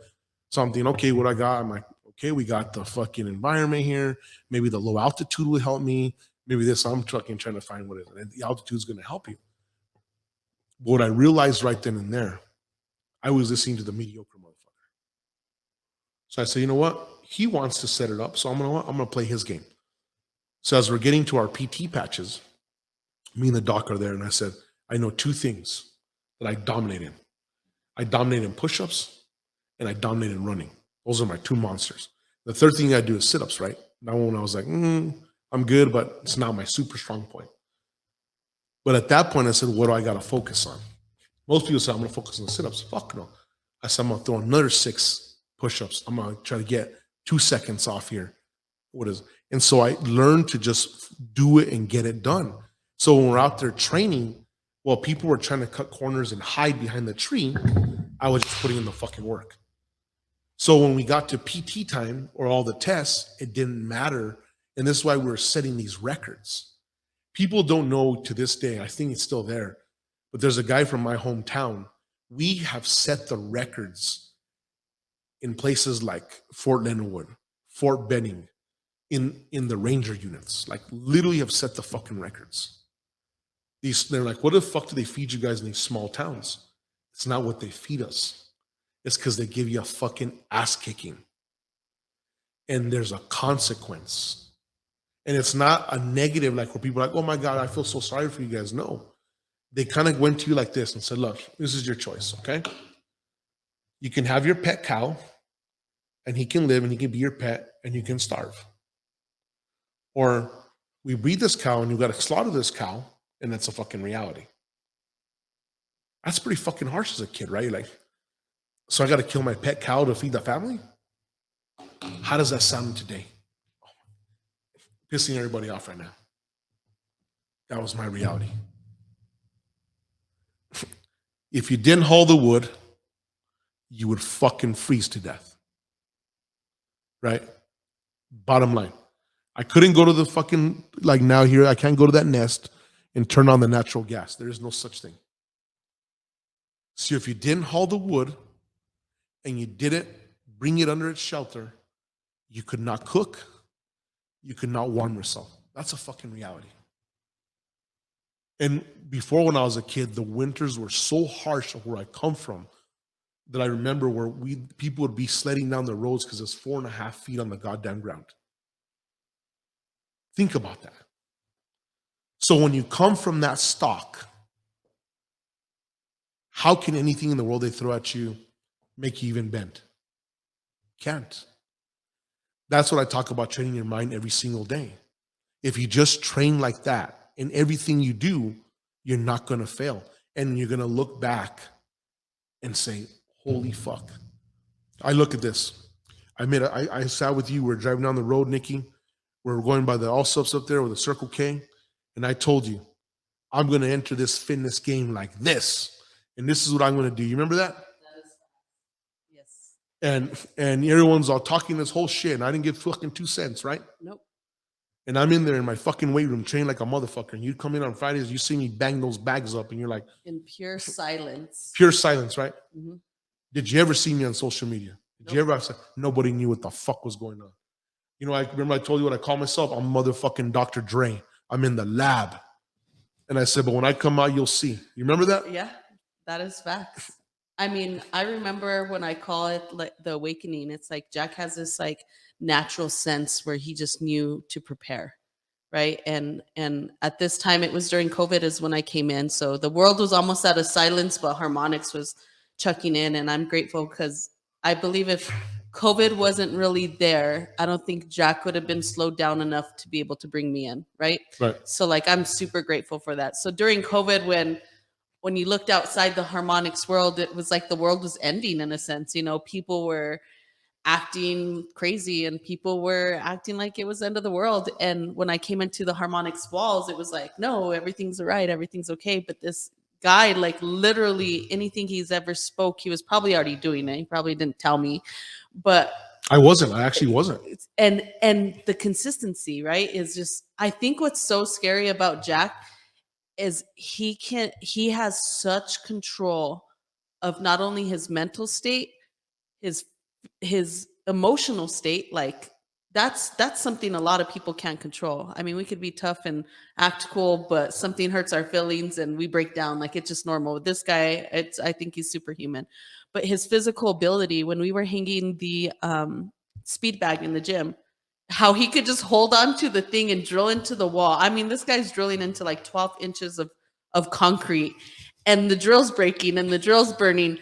[SPEAKER 1] so I'm thinking, okay, what I got? I'm like, okay, we got the fucking environment here. Maybe the low altitude will help me. Maybe this, I'm trying to find what it is. And the altitude is going to help you. But what I realized right then and there, I was listening to the mediocre motherfucker. So I said, you know what? He wants to set it up. So I'm going to play his game. So as we're getting to our PT patches, me and the doc are there. And I said, I know two things that I dominate in. I dominate in push-ups and I dominate in running. Those are my two monsters. The third thing I do is sit-ups, right? That one I was like, I'm good, but it's not my super strong point. But at that point, I said, what do I got to focus on? Most people say, I'm going to focus on the sit-ups. Fuck no. I said, I'm going to throw another 6 push-ups. I'm going to try to get 2 seconds off here. And so I learned to just do it and get it done. So when we're out there training, while people were trying to cut corners and hide behind the tree, I was just putting in the fucking work. So when we got to PT time or all the tests, it didn't matter. And this is why we're setting these records. People don't know to this day, I think it's still there, but there's a guy from my hometown. We have set the records in places like Fort Leonard Wood, Fort Benning, in the Ranger units. Like, literally have set the fucking records. They're like, what the fuck do they feed you guys in these small towns? It's not what they feed us. It's because they give you a fucking ass kicking. And there's a consequence. And it's not a negative, like where people are like, oh my God, I feel so sorry for you guys. No. They kind of went to you like this and said, look, this is your choice, okay? You can have your pet cow and he can live and he can be your pet and you can starve. Or we breed this cow and you got to slaughter this cow, and that's a fucking reality. That's pretty fucking harsh as a kid, right? You're like, so I got to kill my pet cow to feed the family? How does that sound today? Pissing everybody off right now. That was my reality. If you didn't haul the wood, you would fucking freeze to death. Right? Bottom line. I couldn't go to the fucking, like now here, I can't go to that nest and turn on the natural gas. There is no such thing. So if you didn't haul the wood and you didn't bring it under its shelter, you could not cook, you could not warm yourself. That's a fucking reality. And before, when I was a kid, the winters were so harsh of where I come from that I remember where people would be sledding down the roads because it's 4.5 feet on the goddamn ground. Think about that. So when you come from that stock, how can anything in the world they throw at you make you even bend? Can't. That's what I talk about, training your mind every single day. If you just train like that in everything you do, you're not going to fail. And you're going to look back and say, holy fuck. I look at this. I sat with you. We're driving down the road, Nikki. We're going by the Allsup's up there with the Circle K. And I told you, I'm going to enter this fitness game like this. And this is what I'm going to do. You remember that?
[SPEAKER 3] That is, yes.
[SPEAKER 1] and everyone's all talking this whole shit, and I didn't give fucking 2 cents, right?
[SPEAKER 3] Nope.
[SPEAKER 1] And I'm in there in my fucking weight room trained like a motherfucker. And you come in on Fridays, you see me bang those bags up, and you're like,
[SPEAKER 3] In pure silence.
[SPEAKER 1] pure silence, right?
[SPEAKER 3] Mhm.
[SPEAKER 1] Did you ever see me on social media? Did you ever have nobody knew what the fuck was going on? You know, I remember I told you what I call myself. I'm motherfucking Dr. Dre. I'm in the lab. And I said, but when I come out, you'll see. You remember that?
[SPEAKER 3] Yeah, that is facts. I mean, I remember when I call it like the awakening, it's like Jack has this like natural sense where he just knew to prepare. Right. And at this time it was during COVID is when I came in. So the world was almost out of silence, but harmonics was chucking in. And I'm grateful because I believe if COVID wasn't really there, I don't think Jack would have been slowed down enough to be able to bring me in. Right.
[SPEAKER 1] Right.
[SPEAKER 3] So like I'm super grateful for that. So during COVID, when you looked outside the harmonics world, it was like the world was ending in a sense. You know, people were acting crazy and people were acting like it was the end of the world. And when I came into the harmonics walls, it was like, no, everything's all right, everything's okay. But this guy, like literally anything he's ever spoke, he was probably already doing it. He probably didn't tell me, but
[SPEAKER 1] I wasn't. I actually wasn't.
[SPEAKER 3] and the consistency, right, is just, I think what's so scary about Jack is he has such control of not only his mental state, his emotional state. Like that's something a lot of people can't control. I mean, we could be tough and act cool, but something hurts our feelings and we break down. Like it's just normal. With this guy, I think he's superhuman. But his physical ability, when we were hanging the speed bag in the gym, how he could just hold on to the thing and drill into the wall. I mean, this guy's drilling into like 12 inches of concrete, and the drill's breaking and the drill's burning,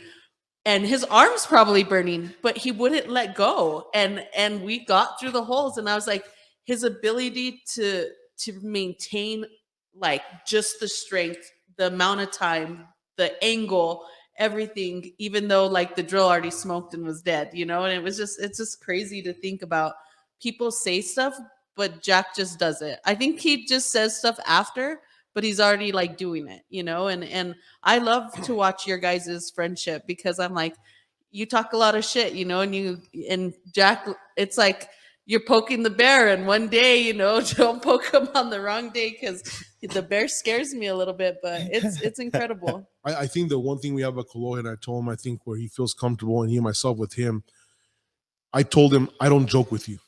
[SPEAKER 3] and his arms probably burning, but he wouldn't let go. And we got through the holes, and I was like, his ability to maintain like just the strength, the amount of time, the angle, everything, even though like the drill already smoked and was dead, you know. And it's just crazy to think about. People say stuff, but Jack just does it. I think he just says stuff after, but he's already like doing it, you know. And I love to watch your guys' friendship because I'm like, you talk a lot of shit, you know, and Jack, it's like you're poking the bear, and one day, you know, don't poke him on the wrong day because the bear scares me a little bit, but it's incredible.
[SPEAKER 1] I think the one thing we have at Kolohe, and I told him, I think where he feels comfortable, and he and myself with him, I told him, I don't joke with you.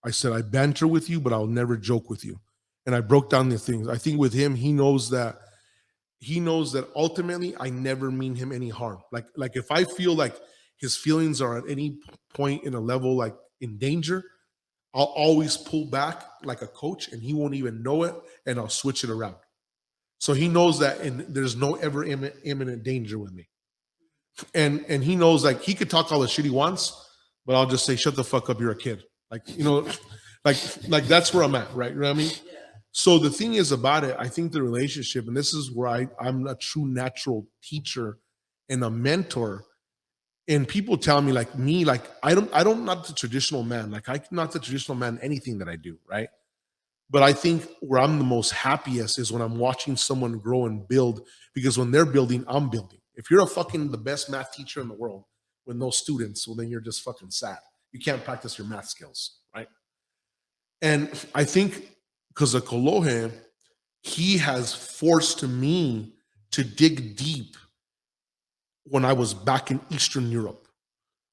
[SPEAKER 1] I said, I banter with you, but I'll never joke with you. And I broke down the things. I think with him, he knows that ultimately I never mean him any harm. Like if I feel like his feelings are at any point in a level like in danger, I'll always pull back like a coach, and he won't even know it, and I'll switch it around. So he knows that, and there's no ever imminent danger with me. And he knows like he could talk all the shit he wants, but I'll just say, shut the fuck up, you're a kid. Like, you know, like that's where I'm at, right? You know what I mean? Yeah. So the thing is about it, I think the relationship, and this is where I'm a true natural teacher and a mentor. And people tell me like me, like I don't not the traditional man. Like I'm not the traditional man, anything that I do, right? But I think where I'm the most happiest is when I'm watching someone grow and build, because when they're building, I'm building. If you're the best math teacher in the world with no students, well, then you're just fucking sad. You can't practice your math skills, right? And I think because of Kolohe, he has forced me to dig deep when I was back in Eastern Europe,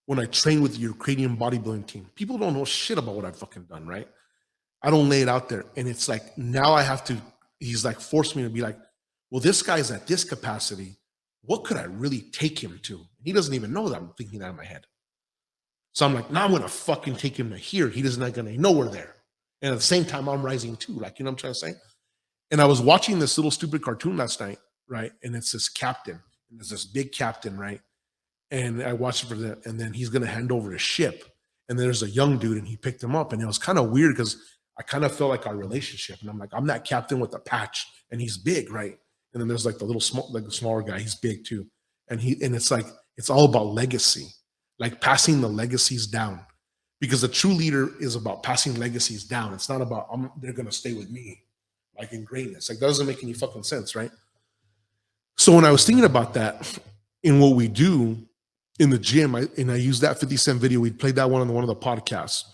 [SPEAKER 1] when I trained with the Ukrainian bodybuilding team. People don't know shit about what I've fucking done, right? I don't lay it out there. And it's like, now I have to, he's like forced me to be like, well, this guy's at this capacity. What could I really take him to? He doesn't even know that I'm thinking that in my head. So I'm like, now I'm going to fucking take him to here. He doesn't going to know we're there. And at the same time, I'm rising too. Like, you know what I'm trying to say? And I was watching this little stupid cartoon last night, right? And it's this captain. And there's this big captain, right? And I watched it for that. And then he's going to hand over his ship. And there's a young dude, and he picked him up. And it was kind of weird because I kind of felt like our relationship. And I'm like, I'm that captain with the patch. And he's big, right? And then there's like the little small, like the smaller guy. He's big too. And it's like, it's all about legacy. Like passing the legacies down, because a true leader is about passing legacies down. It's not about they're going to stay with me like in greatness. Like that doesn't make any fucking sense, right? So when I was thinking about that in what we do, in the gym, I used that 50 Cent video. We played that one on one of the podcasts.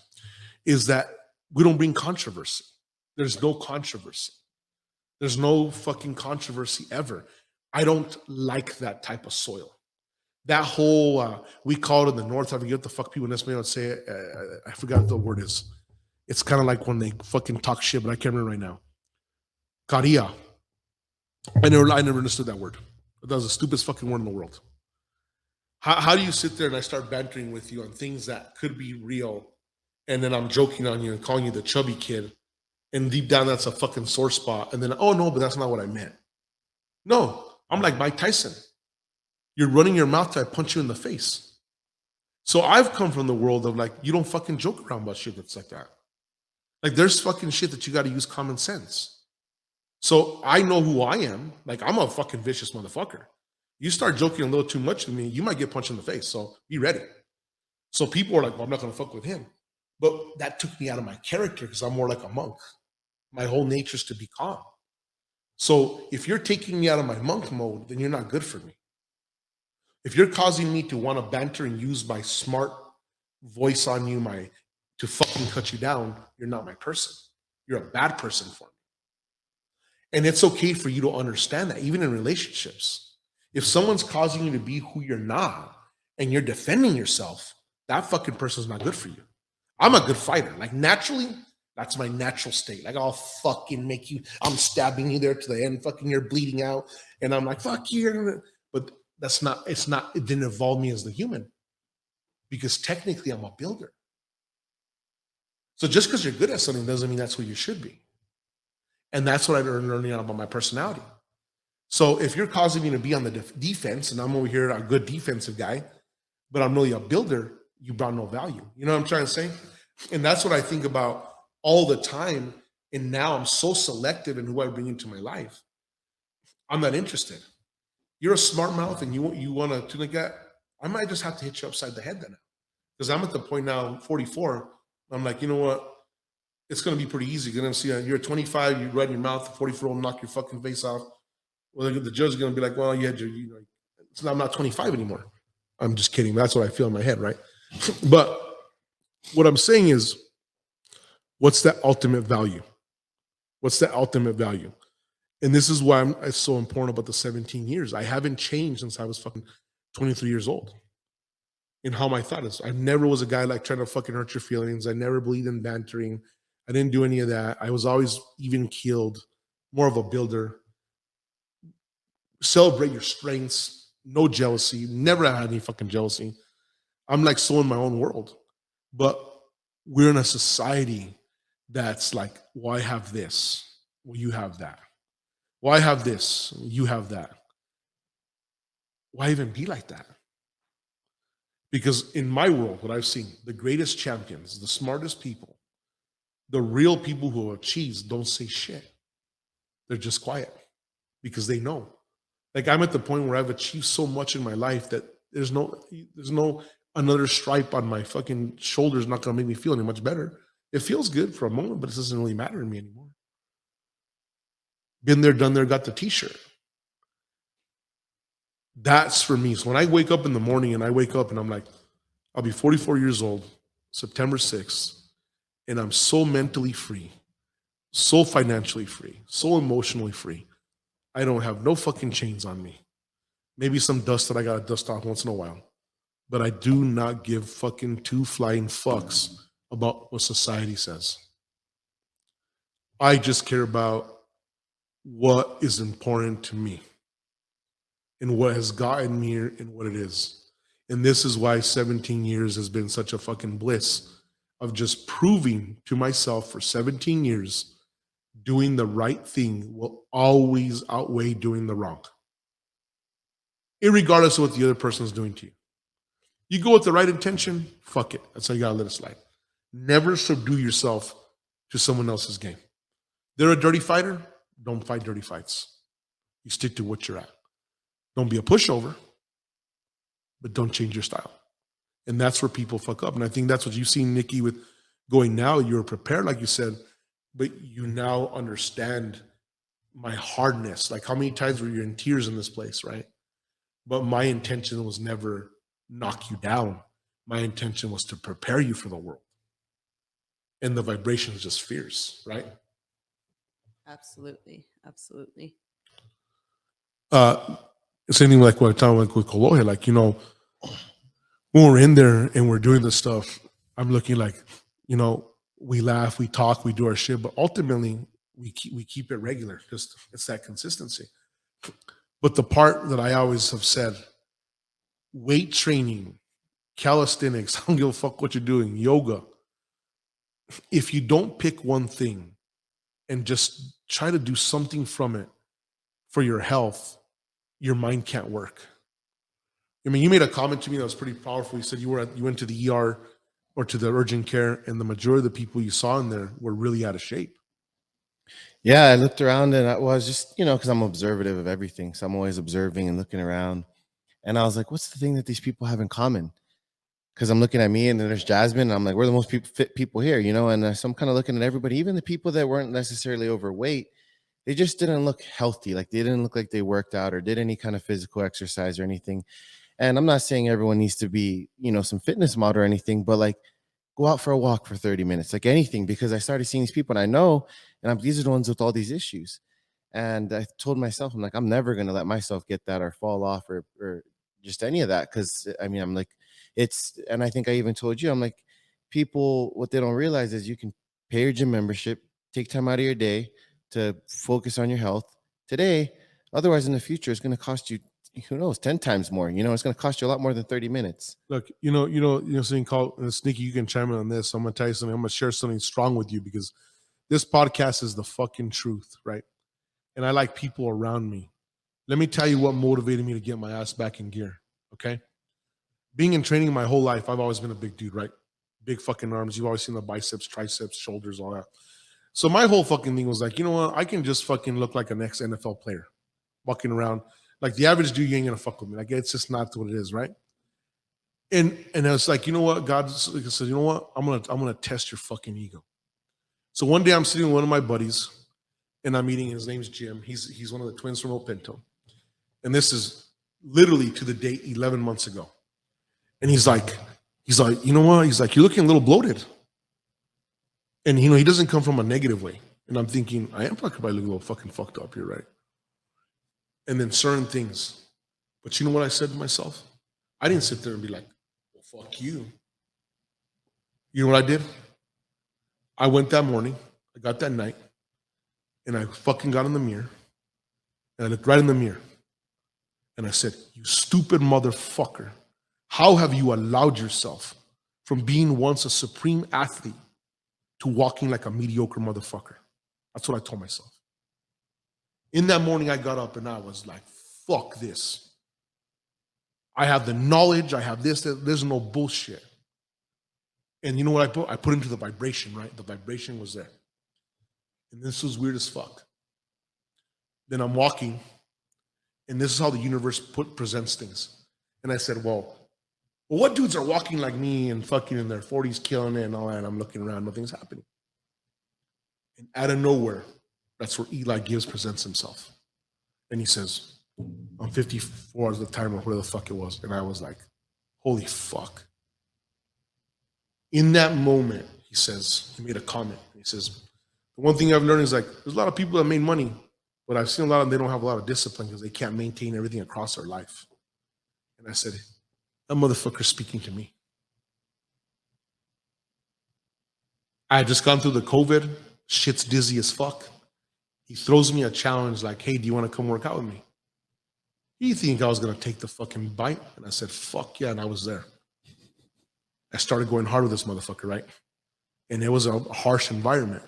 [SPEAKER 1] Is that we don't bring controversy. There's no controversy. There's no fucking controversy ever. I don't like that type of soil. That whole, we call it in the North, I forget what the fuck people in this would say it. I forgot what the word is. It's kind of like when they fucking talk shit, but I can't remember right now. Caria. I never understood that word. That was the stupidest fucking word in the world. How do you sit there and I start bantering with you on things that could be real, and then I'm joking on you and calling you the chubby kid, and deep down that's a fucking sore spot, and then, oh no, but that's not what I meant. No, I'm like Mike Tyson. You're running your mouth till I punch you in the face. So I've come from the world of like, you don't fucking joke around about shit that's like that. Like there's fucking shit that you got to use common sense. So I know who I am. Like I'm a fucking vicious motherfucker. You start joking a little too much to me, you might get punched in the face. So be ready. So people are like, well, I'm not going to fuck with him. But that took me out of my character because I'm more like a monk. My whole nature is to be calm. So if you're taking me out of my monk mode, then you're not good for me. If you're causing me to want to banter and use my smart voice on you, to fucking cut you down, you're not my person. You're a bad person for me. And it's okay for you to understand that, even in relationships. If someone's causing you to be who you're not and you're defending yourself, that fucking person's not good for you. I'm a good fighter. Like naturally, that's my natural state. Like I'll fucking make you, I'm stabbing you there to the end, fucking you're bleeding out. And I'm like, fuck you. But it didn't evolve me as the human because technically I'm a builder. So just because you're good at something doesn't mean that's who you should be. And that's what I learned about my personality. So if you're causing me to be on the defense and I'm over here a good defensive guy, but I'm really a builder, you brought no value. You know what I'm trying to say? And that's what I think about all the time. And now I'm so selective in who I bring into my life. I'm not interested. You're a smart mouth and you want to do like that. I might just have to hit you upside the head then. Because I'm at the point now, I'm 44. I'm like, you know what? It's going to be pretty easy. You're going to see you're 25, you run your mouth, 44 will knock your fucking face off. Well, the judge is going to be like, well, you had so I'm not 25 anymore. I'm just kidding. That's what I feel in my head, right? But what I'm saying is, what's that ultimate value? What's that ultimate value? And this is why it's so important about the 17 years. I haven't changed since I was fucking 23 years old in how my thought is. I never was a guy like trying to fucking hurt your feelings. I never believed in bantering. I didn't do any of that. I was always even keeled, more of a builder. Celebrate your strengths, no jealousy, never had any fucking jealousy. I'm like so in my own world. But we're in a society that's like, well, I have this. Well, you have that. Well, I have this. You have that. Why even be like that? Because in my world, what I've seen, the greatest champions, the smartest people, the real people who have achieved don't say shit. They're just quiet because they know. Like I'm at the point where I've achieved so much in my life that there's no another stripe on my fucking shoulders not going to make me feel any much better. It feels good for a moment, but it doesn't really matter to me anymore. Been there, done there, got the t-shirt. That's for me. So when I wake up in the morning and I wake up and I'm like, I'll be 44 years old, September 6th, and I'm so mentally free, so financially free, so emotionally free. I don't have no fucking chains on me. Maybe some dust that I got to dust off once in a while. But I do not give fucking two flying fucks about what society says. I just care about what is important to me and what has gotten me here and what it is. And this is why 17 years has been such a fucking bliss of just proving to myself for 17 years doing the right thing will always outweigh doing the wrong. Irregardless of what the other person is doing to you. You go with the right intention, fuck it. That's how you gotta let it slide. Never subdue yourself to someone else's game. They're a dirty fighter, don't fight dirty fights. You stick to what you're at. Don't be a pushover, but don't change your style. And that's where people fuck up. And I think that's what you've seen, Nikki, with going now. You're prepared, like you said, but you now understand my hardness. Like how many times were you in tears in this place, right? But my intention was never knock you down. My intention was to prepare you for the world. And the vibration is just fierce, right?
[SPEAKER 3] Absolutely. Absolutely.
[SPEAKER 1] Same thing like what I talked about with Kolohe, like, when we're in there and we're doing this stuff, I'm looking like, we laugh, we talk, we do our shit, but ultimately we keep it regular. Just it's that consistency. But the part that I always have said, weight training, calisthenics, I don't give a fuck what you're doing, yoga. If you don't pick one thing and just try to do something from it for your health, your mind can't work. I mean, you made a comment to me that was pretty powerful. You said you went to the ER or to the urgent care, and the majority of the people you saw in there were really out of shape.
[SPEAKER 2] Yeah, I looked around and I was just, because I'm observative of everything. So I'm always observing and looking around. And I was like, what's the thing that these people have in common? Because I'm looking at me and then there's Jasmine. And I'm like, we're the most fit people here, And so I'm kind of looking at everybody, even the people that weren't necessarily overweight. They just didn't look healthy. Like they didn't look like they worked out or did any kind of physical exercise or anything. And I'm not saying everyone needs to be, some fitness model or anything, but like go out for a walk for 30 minutes, like anything, because I started seeing these people and I know, and these are the ones with all these issues. And I told myself, I'm like, I'm never going to let myself get that or fall off or just any of that. Cause I mean, I'm like, and I think I even told you, I'm like, people, what they don't realize is you can pay your gym membership, take time out of your day to focus on your health today. Otherwise, in the future, it's going to cost you, who knows, 10 times more. It's going to cost you a lot more than 30 minutes.
[SPEAKER 1] Look, something called Sneaky. You can chime in on this. I'm gonna tell you something. I'm gonna share something strong with you because this podcast is the fucking truth, right? And I like people around me. Let me tell you what motivated me to get my ass back in gear. Okay, being in training my whole life, I've always been a big dude, right? Big fucking arms. You've always seen the biceps, triceps, shoulders, all that. So my whole fucking thing was like, you know what? I can just fucking look like an ex-NFL player walking around. Like the average dude, you ain't gonna fuck with me. Like it's just not what it is, right? And I was like, you know what? God said, you know what? I'm gonna test your fucking ego. So one day I'm sitting with one of my buddies, and I'm meeting. His name's Jim. He's one of the twins from El Pinto, and this is literally to the date 11 months ago. And he's like, you know what? He's like, you're looking a little bloated. And he doesn't come from a negative way. And I'm thinking, I am probably looking a little fucking fucked up here, right? And then certain things. But you know what I said to myself? I didn't sit there and be like, well, fuck you. You know what I did? I went that morning, I got that night, and I fucking got in the mirror, and I looked right in the mirror, and I said, you stupid motherfucker, how have you allowed yourself from being once a supreme athlete to walking like a mediocre motherfucker? That's what I told myself. In that morning, I got up and I was like, fuck this. I have the knowledge, I have this, there's no bullshit. And you know what I put? I put into the vibration, right? The vibration was there. And this was weird as fuck. Then I'm walking, and this is how the universe presents things. And I said, well, what dudes are walking like me and fucking in their 40s, killing it and all that? And I'm looking around, nothing's happening. And out of nowhere, that's where Eli Gibbs presents himself. And he says, I'm 54 at the time or whatever the fuck it was. And I was like, holy fuck. In that moment, he made a comment. He says, the one thing I've learned is like, there's a lot of people that made money, but I've seen a lot of them, they don't have a lot of discipline because they can't maintain everything across their life. And I said, that motherfucker's speaking to me. I had just gone through the COVID. Shit's dizzy as fuck. He throws me a challenge like, hey, do you want to come work out with me? You think I was going to take the fucking bite? And I said, fuck yeah, and I was there. I started going hard with this motherfucker, right? And it was a harsh environment.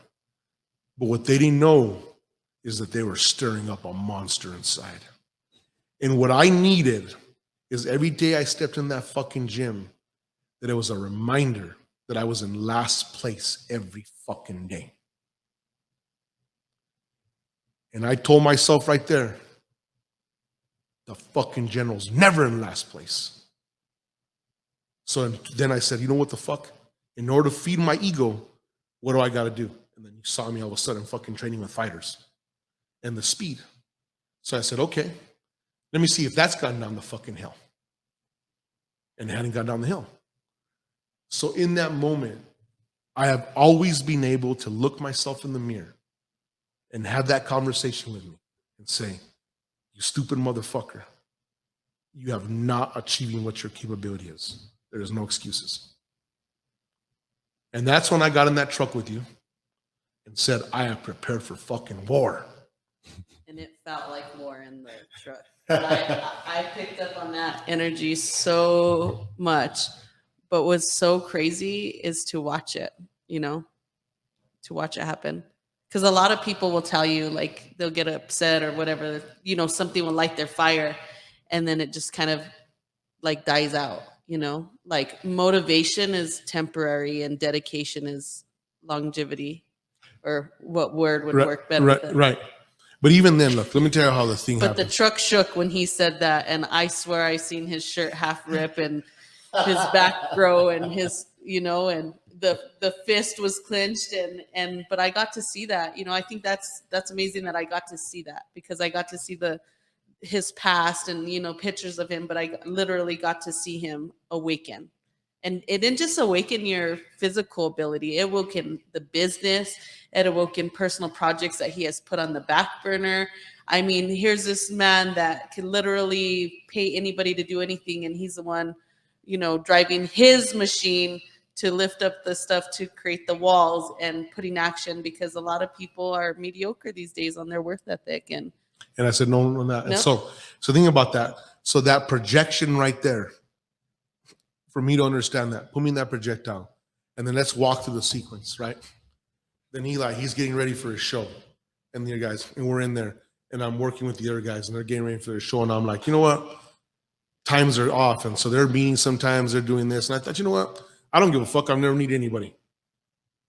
[SPEAKER 1] But what they didn't know is that they were stirring up a monster inside. And what I needed is every day I stepped in that fucking gym, that it was a reminder that I was in last place every fucking day. And I told myself right there, the fucking general's never in last place. So then I said, you know what the fuck? In order to feed my ego, what do I got to do? And then you saw me all of a sudden fucking training with fighters and the speed. So I said, okay, let me see if that's gotten down the fucking hill. and hadn't got down the hill. So in that moment, I have always been able to look myself in the mirror and have that conversation with me and say, you stupid motherfucker, you have not achieving what your capability is. There is no excuses. And that's when I got in that truck with you and said, I am prepared for fucking war.
[SPEAKER 3] And it felt like war in the truck. But I picked up on that energy so much. But what's so crazy is to watch it, you know, to watch it happen. Because a lot of people will tell you, like, they'll get upset or whatever, you know, something will light their fire, and then it just kind of like dies out, you know? Like, motivation is temporary and dedication is longevity, or what word would work better?
[SPEAKER 1] Right, right. But even then, look, let me tell you how the thing
[SPEAKER 3] But
[SPEAKER 1] happened.
[SPEAKER 3] the truck shook when he said that, and I swear I seen his shirt half rip and his back grow and his, you know, and the fist was clenched, and but I got to see that. You know, I think that's amazing that I got to see that, because I got to see his past and, you know, pictures of him, but I literally got to see him awaken. And it didn't just awaken your physical ability, it awoken the business, it awoken personal projects that he has put on the back burner. I mean, here's this man that can literally pay anybody to do anything, and he's the one, you know, driving his machine to lift up the stuff to create the walls and putting action, because a lot of people are mediocre these days on their worth ethic. And
[SPEAKER 1] I said, no, not. And
[SPEAKER 3] Nope.
[SPEAKER 1] so think about that. So that projection right there, for me to understand that, put me in that projectile, and then let's walk through the sequence, right? Then he's getting ready for his show, and the other guys, and we're in there, and I'm working with the other guys, and they're getting ready for their show, and I'm like, you know what? Times are off, and so they're meeting sometimes, they're doing this, and I thought, you know what? I don't give a fuck. I've never need anybody.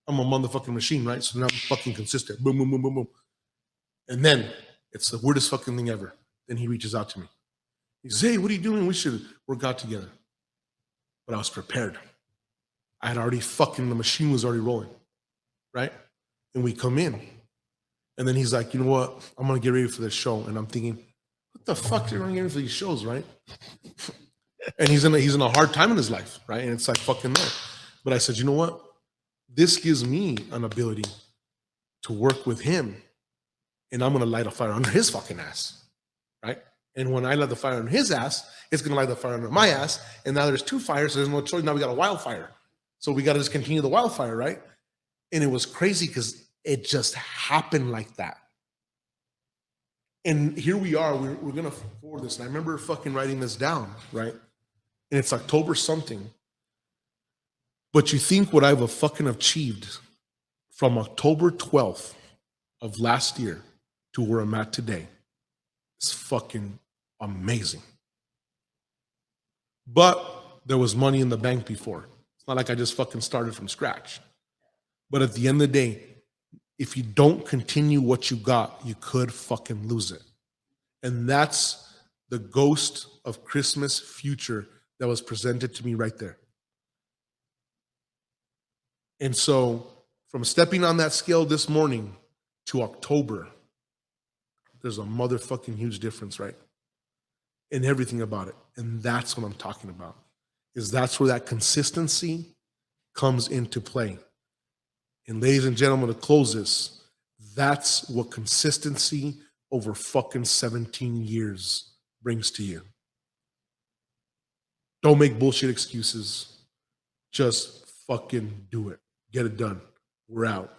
[SPEAKER 1] I'm a motherfucking machine, right? So now I'm fucking consistent. Boom, boom, boom, boom, boom. And then it's the weirdest fucking thing ever. Then he reaches out to me. He says, hey, what are you doing? We should work out together. But I was prepared. I had already the machine was already rolling, right? And we come in. And then he's like, you know what? I'm going to get ready for this show. And I'm thinking, what the fuck are you going to get ready for these shows, right? And he's in a hard time in his life, right? And it's like fucking there. But I said, you know what? This gives me an ability to work with him, and I'm going to light a fire under his fucking ass, right? And when I light the fire under his ass, it's going to light the fire under my ass. And now there's two fires, so there's no choice. Now we got a wildfire. So we got to just continue the wildfire, right? And it was crazy because it just happened like that. And here we are, we're going to forward this. And I remember fucking writing this down, right? And it's October something. But you think what I've fucking achieved from October 12th of last year to where I'm at today is fucking amazing. But there was money in the bank before. It's not like I just fucking started from scratch. But at the end of the day, if you don't continue what you got, you could fucking lose it. And that's the ghost of Christmas future that was presented to me right there. And so from stepping on that scale this morning to October, there's a motherfucking huge difference, right? In everything about it. And that's what I'm talking about, is that's where that consistency comes into play. And ladies and gentlemen, to close this, that's what consistency over fucking 17 years brings to you. Don't make bullshit excuses. Just fucking do it. Get it done. We're out.